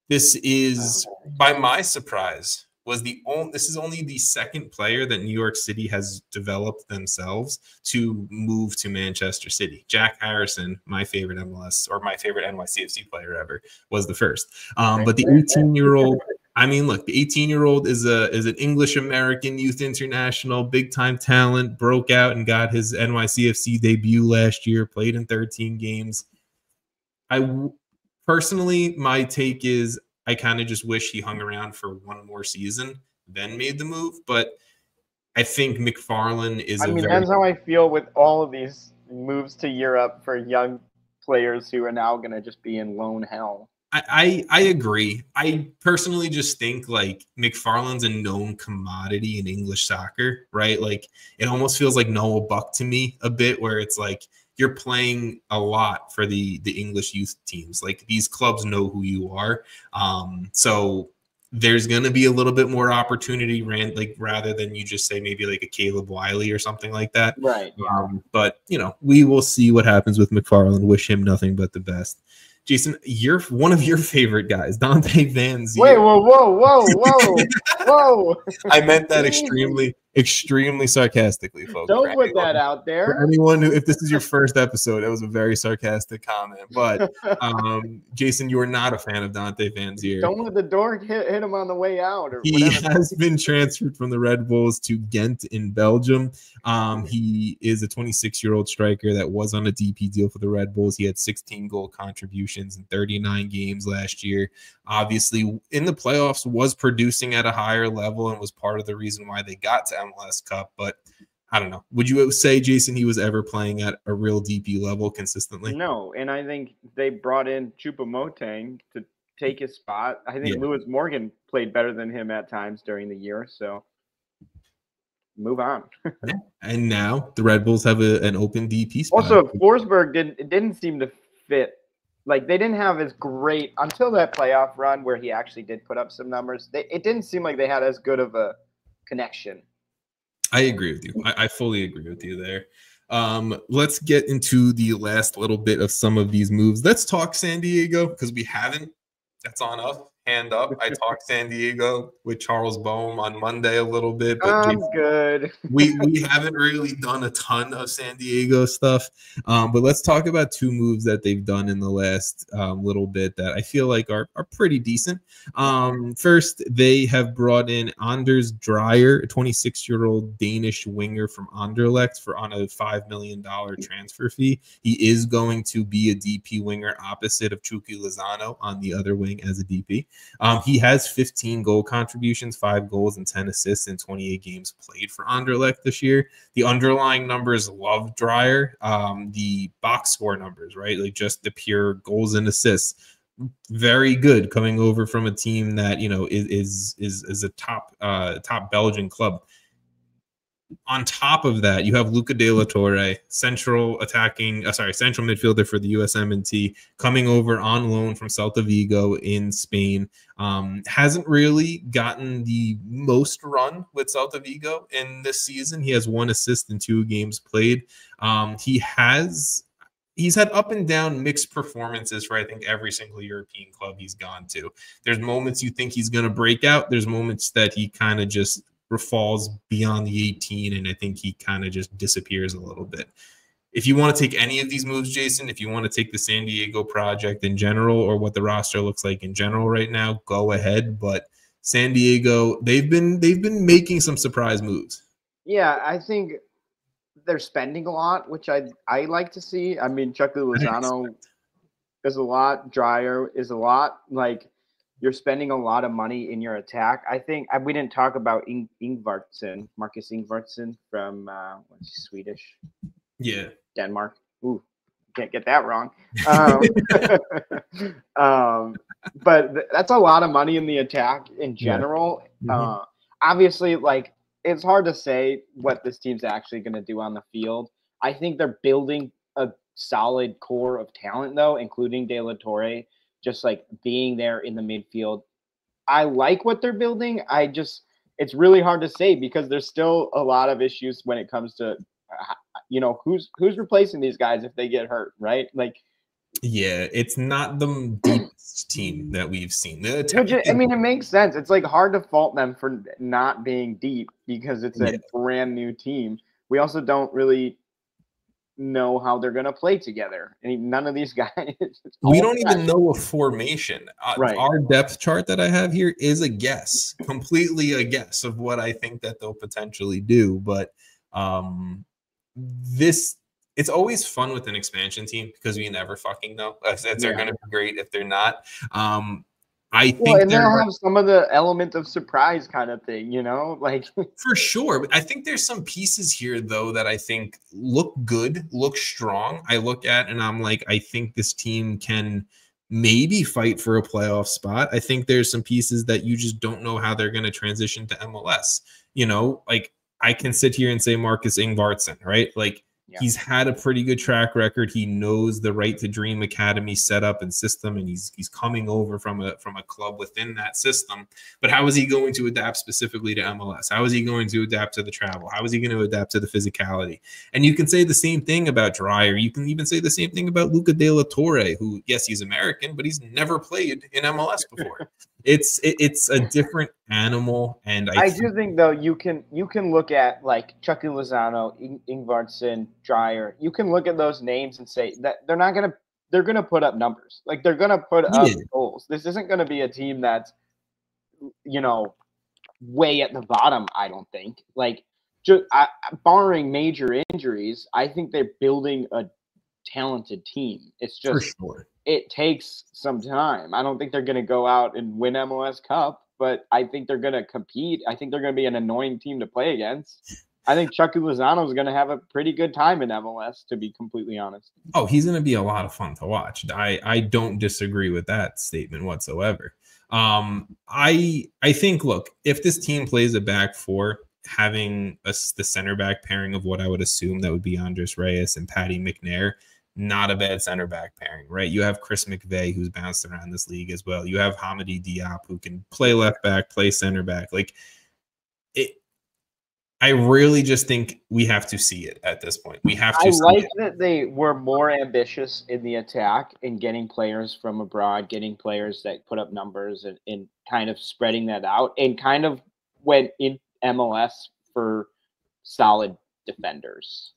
This is, by my surprise, this is only the second player that New York City has developed themselves to move to Manchester City. Jack Harrison, my favorite MLS or my favorite NYCFC player ever, was the first. But the 18-year-old, I mean, look, the 18-year-old is an English American youth international, big time talent, broke out and got his NYCFC debut last year, played in 13 games. Personally, my take is I kind of just wish he hung around for one more season, then made the move. But I think McFarland is that's how I feel with all of these moves to Europe for young players who are now going to just be in loan hell. I agree. I personally just think like McFarland's a known commodity in English soccer, right? Like it almost feels like Noah Buck to me a bit, where it's like you're playing a lot for the English youth teams. Like these clubs know who you are. So there's going to be a little bit more opportunity rather than you just say maybe like a Caleb Wiley or something like that. Right. But, we will see what happens with McFarland. Wish him nothing but the best. Jason, you're one of your favorite guys, Dante Van Zier. Wait, whoa. I meant that extremely sarcastically, folks. Don't put that out there. For anyone who, if this is your first episode, it was a very sarcastic comment. But Jason, you are not a fan of Dante Van Zier. Don't let the door hit him on the way out. He has been transferred from the Red Bulls to Ghent in Belgium. He is a 26-year-old striker that was on a DP deal for the Red Bulls. He had 16 goal contributions in 39 games last year. Obviously, in the playoffs, was producing at a higher level and was part of the reason why they got to MLS Cup. But I don't know. Would you say, Jason, he was ever playing at a real DP level consistently? No, and I think they brought in Choupo-Moting to take his spot. I think Lewis Morgan played better than him at times during the year, so move on. And now the Red Bulls have an open DP spot. Also, Forsberg didn't seem to fit. Like, they didn't have as great until that playoff run where he actually did put up some numbers. It didn't seem like they had as good of a connection. I agree with you. I fully agree with you there. Let's get into the last little bit of some of these moves. Let's talk San Diego because we haven't. That's on us. Hand up. I talked San Diego with Charles Boehm on Monday a little bit, but I'm good. we haven't really done a ton of San Diego stuff. But let's talk about two moves that they've done in the last little bit that I feel like are pretty decent. First, they have brought in Anders Dreyer, a 26-year-old Danish winger from Anderlecht on a $5 million transfer fee. He is going to be a DP winger opposite of Chucky Lozano on the other wing as a DP. He has 15 goal contributions, 5 goals and 10 assists in 28 games played for Anderlecht this year. The underlying numbers love Dreyer. The box score numbers, right? Like just the pure goals and assists. Very good coming over from a team that, you know, is a top Belgian club. On top of that, you have Luca De La Torre, central midfielder for the USMNT, coming over on loan from Celta Vigo in Spain. Hasn't really gotten the most run with Celta Vigo in this season. He has 1 assist in 2 games played. He's had up and down mixed performances for, I think, every single European club he's gone to. There's moments you think he's going to break out. There's moments that he kind of just falls beyond the 18, and I think he kind of just disappears a little bit. If you want to take any of these moves, Jason, if you want to take the San Diego project in general or what the roster looks like in general right now, go ahead. But San Diego, they've been making some surprise moves. Yeah, I think they're spending a lot, which I like to see. I mean, Chucky Lozano is a lot. Dreyer is a lot. Like, you're spending a lot of money in your attack. I think we didn't talk about Ingvartsen, Marcus Ingvartsen from Swedish. Yeah. Denmark. Ooh, can't get that wrong. But that's a lot of money in the attack in general. Yeah. Obviously, like, it's hard to say what this team's actually going to do on the field. I think they're building a solid core of talent, though, including De La Torre, just like being there in the midfield. I like what they're building. It's really hard to say because there's still a lot of issues when it comes to, who's replacing these guys if they get hurt, right? Like, yeah, it's not the deepest team that we've seen. I mean, it makes sense. It's like hard to fault them for not being deep because it's a brand new team. We also don't really know how they're going to play together. I mean, none of these guys. We don't even know a formation. Right. Our depth chart that I have here is a guess, completely a guess of what I think that they'll potentially do. But it's always fun with an expansion team because we never fucking know if they're going to be great, if they're not. I think and they'll have some of the element of surprise kind of thing, like for sure. But I think there's some pieces here though that I think look good, look strong. I look at and I'm like, I think this team can maybe fight for a playoff spot. I think there's some pieces that you just don't know how they're going to transition to MLS. Like I can sit here and say Marcus Ingvartsen, right? Like he's had a pretty good track record. He knows the Right to Dream Academy setup and system, and he's coming over from a club within that system. But how is he going to adapt specifically to MLS? How is he going to adapt to the travel? How is he going to adapt to the physicality? And you can say the same thing about Dreyer. You can even say the same thing about Luca De La Torre, who, yes, he's American, but he's never played in MLS before. It's a different animal, and I do think though you can look at like Chucky Lozano, Ingvartsen, Dreyer. You can look at those names and say that they're gonna put up numbers. Like they're gonna put up goals. This isn't gonna be a team that's way at the bottom. I don't think. Like barring major injuries, I think they're building a talented team. It's just it takes some time. I don't think they're going to go out and win MLS Cup, but I think they're going to compete. I think they're going to be an annoying team to play against. I think Chucky Lozano is going to have a pretty good time in MLS, to be completely honest. Oh, he's going to be a lot of fun to watch. I don't disagree with that statement whatsoever. I think, look, if this team plays a back four, having the center back pairing of what I would assume that would be Andres Reyes and Patty McNair, not a bad center back pairing, right? You have Chris McVeigh, who's bounced around this league as well. You have Hamady Diop, who can play left back, play center back. Like, I really just think we have to see it at this point. We have to. I like that they were more ambitious in the attack and getting players from abroad, getting players that put up numbers and kind of spreading that out, and kind of went in MLS for solid defenders.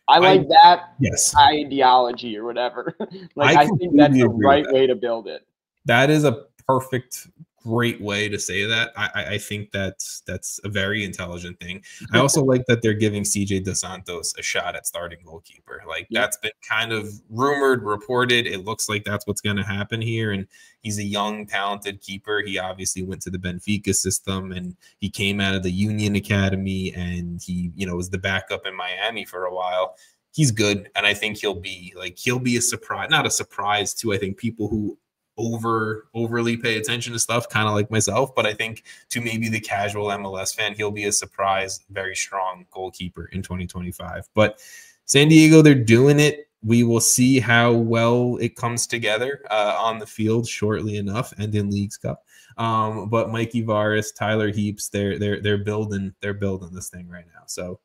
I like that ideology or whatever. Like, I think that's the right way to build it. That is a perfect, great way to say that. I think that's a very intelligent thing. I also like that they're giving CJ Dos Santos a shot at starting goalkeeper. Like, that's been kind of rumored, reported. It looks like that's what's going to happen here. And he's a young, talented keeper. He obviously went to the Benfica system, and he came out of the Union Academy, and he, was the backup in Miami for a while. He's good, and I think he'll be a surprise, not a surprise to, I think, people who overly pay attention to stuff, kind of like myself, but I think to maybe the casual MLS fan, he'll be a surprise, very strong goalkeeper in 2025. But San Diego, they're doing it. We will see how well it comes together on the field shortly enough, and in Leagues Cup. But Mikey Varis, Tyler Heaps, they're building this thing right now. So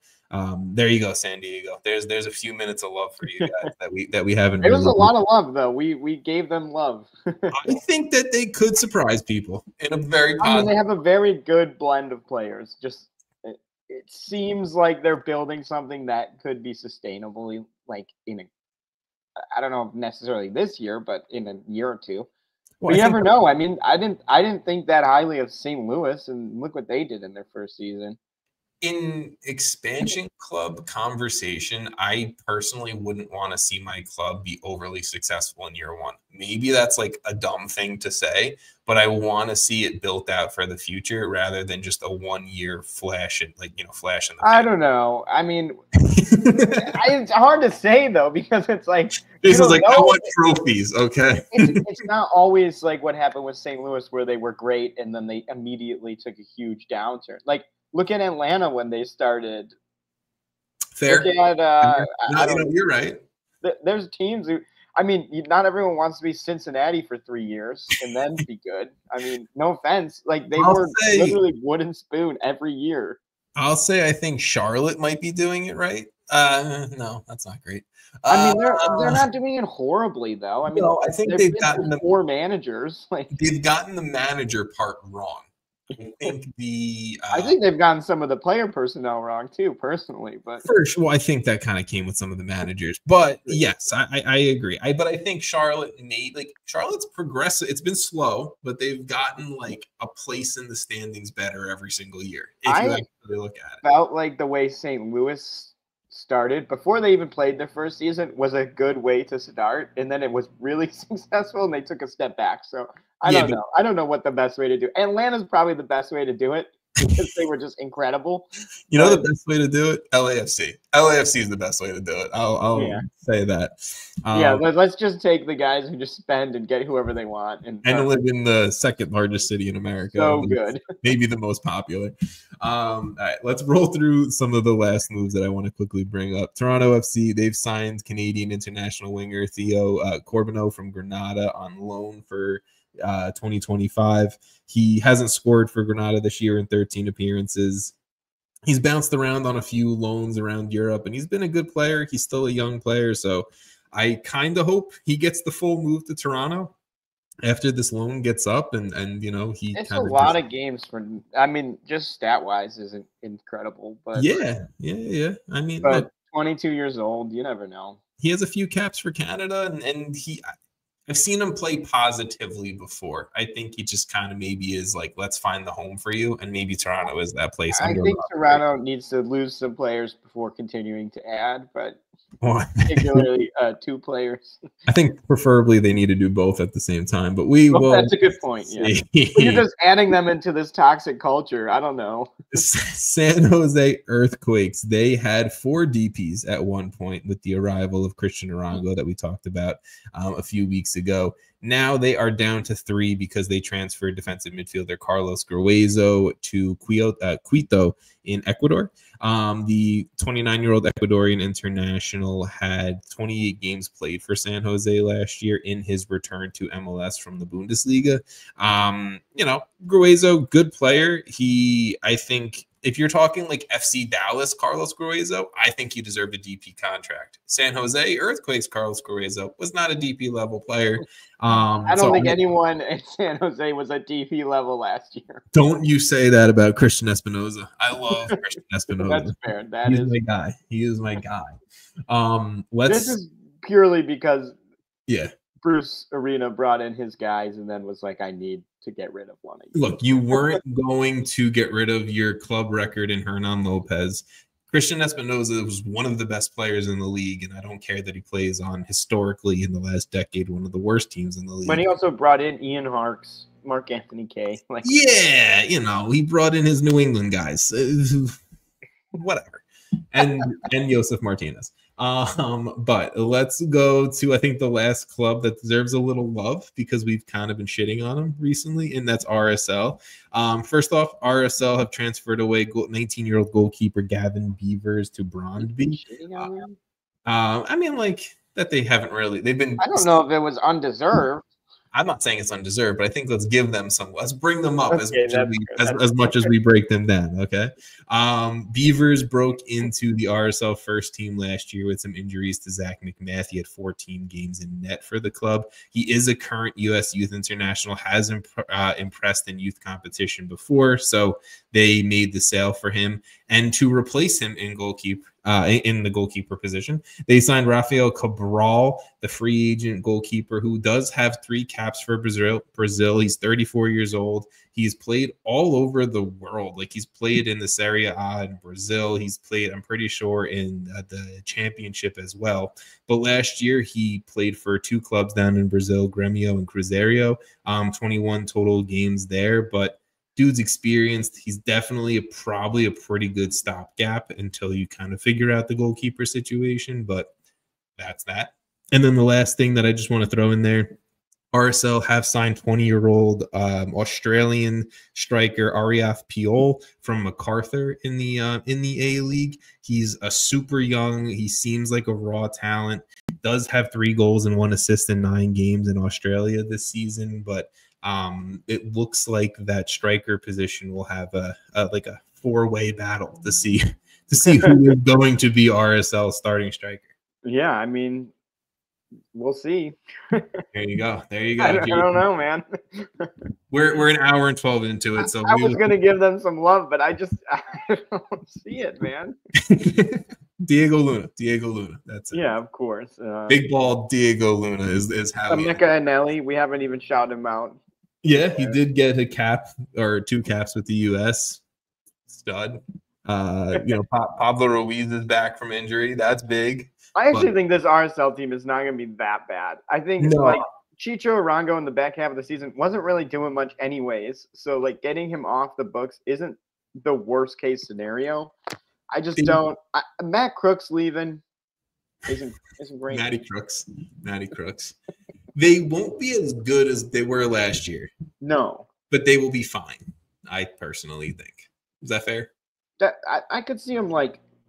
there you go, San Diego. There's a few minutes of love for you guys that we haven't. There was a lot of love, though. We gave them love. I think that they could surprise people in a very positive. I mean, they have a very good blend of players. Just it seems like they're building something that could be sustainably, like, I don't know necessarily this year, but in a year or two. Well, you never know. I mean, I didn't think that highly of St. Louis, and look what they did in their first season. In expansion club conversation, I personally wouldn't want to see my club be overly successful in year one. Maybe that's like a dumb thing to say, but I want to see it built out for the future rather than just a 1 year flash in the I don't know. I mean, it's hard to say though, because it's like this is like, I want trophies. Okay. It's not always like what happened with St. Louis, where they were great and then they immediately took a huge downturn. Like, look at Atlanta when they started. Fair. Look at, you're right. There's teams who, I mean, not everyone wants to be Cincinnati for 3 years and then be good. I mean, no offense. Like, they were literally wooden spoon every year. I'll say I think Charlotte might be doing it right. No, that's not great. I mean, they're not doing it horribly, though. I mean, no, I think they've gotten the 4 managers. Like, they've gotten the manager part wrong. I think they've gotten some of the player personnel wrong too, personally. But for sure, well, I think that kind of came with some of the managers. But yes, I agree. But I think Charlotte's progressive. It's been slow, but they've gotten like a place in the standings better every single year. If you actually look at it, felt like the way St. Louis started before they even played their first season was a good way to start, and then it was really successful, and they took a step back. So. I don't know. I don't know what the best way to do it. Atlanta's probably the best way to do it because they were just incredible. The best way to do it? LAFC. LAFC is the best way to do it. I'll say that. Let's just take the guys who just spend and get whoever they want. And live in the second largest city in America. So good. Maybe the most popular. All right, let's roll through some of the last moves that I want to quickly bring up. Toronto FC, they've signed Canadian international winger Theo Corbeau from Granada on loan for 2025. He hasn't scored for Granada this year in 13 appearances. He's bounced around on a few loans around Europe, and he's been a good player. He's still a young player, so I kind of hope he gets the full move to Toronto after this loan gets up, and he. It's a lot of games for. I mean, just stat wise, isn't incredible, but yeah. I mean, but 22 years old, you never know. He has a few caps for Canada, and I've seen him play positively before. I think he just kind of maybe is like, let's find the home for you, and maybe Toronto is that place. I think Toronto needs to lose some players before continuing to add, but particularly 2 players. I think preferably they need to do both at the same time, but we will. That's a good point. Yeah, you're just adding them into this toxic culture. I don't know. San Jose Earthquakes. They had 4 DPs at one point with the arrival of Christian Arango that we talked about a few weeks ago. Now they are down to 3 because they transferred defensive midfielder Carlos Gruezo to Quito in Ecuador. The 29-year-old Ecuadorian international had 28 games played for San Jose last year in his return to MLS from the Bundesliga. Gruezo, good player. I think if you're talking like FC Dallas, Carlos Gruezo, I think he deserved a DP contract. San Jose Earthquakes, Carlos Gruezo was not a DP level player. I don't think anyone in San Jose was at DP level last year. Don't you say that about Christian Espinoza. I love Christian Espinoza. That's fair. He's my guy. He is my guy. This is purely because yeah, Bruce Arena brought in his guys and then was like, I need to get rid of one. Look, you weren't going to get rid of your club record in Hernan Lopez. Christian Espinoza was one of the best players in the league, and I don't care that he plays on historically in the last decade one of the worst teams in the league. But he also brought in Ian Harkes, Mark Anthony Kay. Yeah, he brought in his New England guys. Whatever. And Josef Martinez. But let's go to, I think, the last club that deserves a little love because we've kind of been shitting on them recently, and that's RSL. First off, RSL have transferred away 19-year-old goalkeeper Gavin Beavers to Brondby. I mean, like, that they haven't really. They've been. I don't know if it was undeserved. I'm not saying it's undeserved, but I think let's give them some. Let's bring them up as much as we break them down. Okay. Beavers broke into the RSL first team last year with some injuries to Zach McMath. He had 14 games in net for the club. He is a current U.S. Youth International, has impressed in youth competition before, so they made the sale for him. And to replace him in the goalkeeper position, they signed Rafael Cabral, the free agent goalkeeper, who does have 3 caps for Brazil. He's 34 years old. He's played all over the world. Like, he's played in the Serie A in Brazil. He's played, I'm pretty sure, in the championship as well. But last year, he played for 2 clubs down in Brazil, Grêmio and Cruzeiro, 21 total games there. But dude's experienced. He's definitely probably a pretty good stopgap until you kind of figure out the goalkeeper situation, but that's that. And then the last thing that I just want to throw in there, RSL have signed 20-year-old Australian striker Ariaf Piol from MacArthur in the A-League. He's a super young. He seems like a raw talent. Does have 3 goals and 1 assist in 9 games in Australia this season, but it looks like that striker position will have a 4-way battle to see who is going to be RSL starting striker. Yeah, I mean, we'll see. There you go. I don't know, man. We're an hour and 12 into it, so I was gonna give them some love, but I don't see it, man. Diego Luna. That's it. Yeah, of course. Big ball Diego Luna is how. Emeka Anelli, we haven't even shouted him out. Yeah, he did get a cap or 2 caps with the U.S. Stud. Pablo Ruiz is back from injury. That's big. I actually think this RSL team is not going to be that bad. I think Chicho Arango in the back half of the season wasn't really doing much anyways. So getting him off the books isn't the worst case scenario. I just don't. Matt Crooks leaving isn't great. Matty Crooks. They won't be as good as they were last year. No. But they will be fine, I personally think. Is that fair? I could see them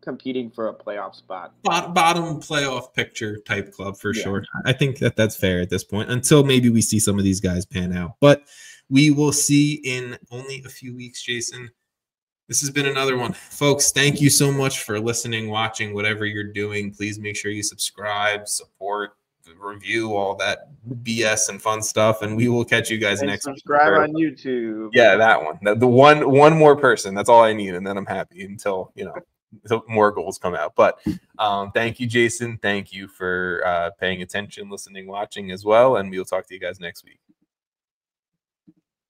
competing for a playoff spot. Bottom playoff picture type club for sure. I think that's fair at this point until maybe we see some of these guys pan out. But we will see in only a few weeks, Jason. This has been another one. Folks, thank you so much for listening, watching, whatever you're doing. Please make sure you subscribe, support, review, all that BS and fun stuff, and we will catch you guys next week. Subscribe on YouTube. Yeah, that one. The one more person. That's all I need, and then I'm happy until more goals come out. But thank you, Jason. Thank you for paying attention, listening, watching as well, and we will talk to you guys next week.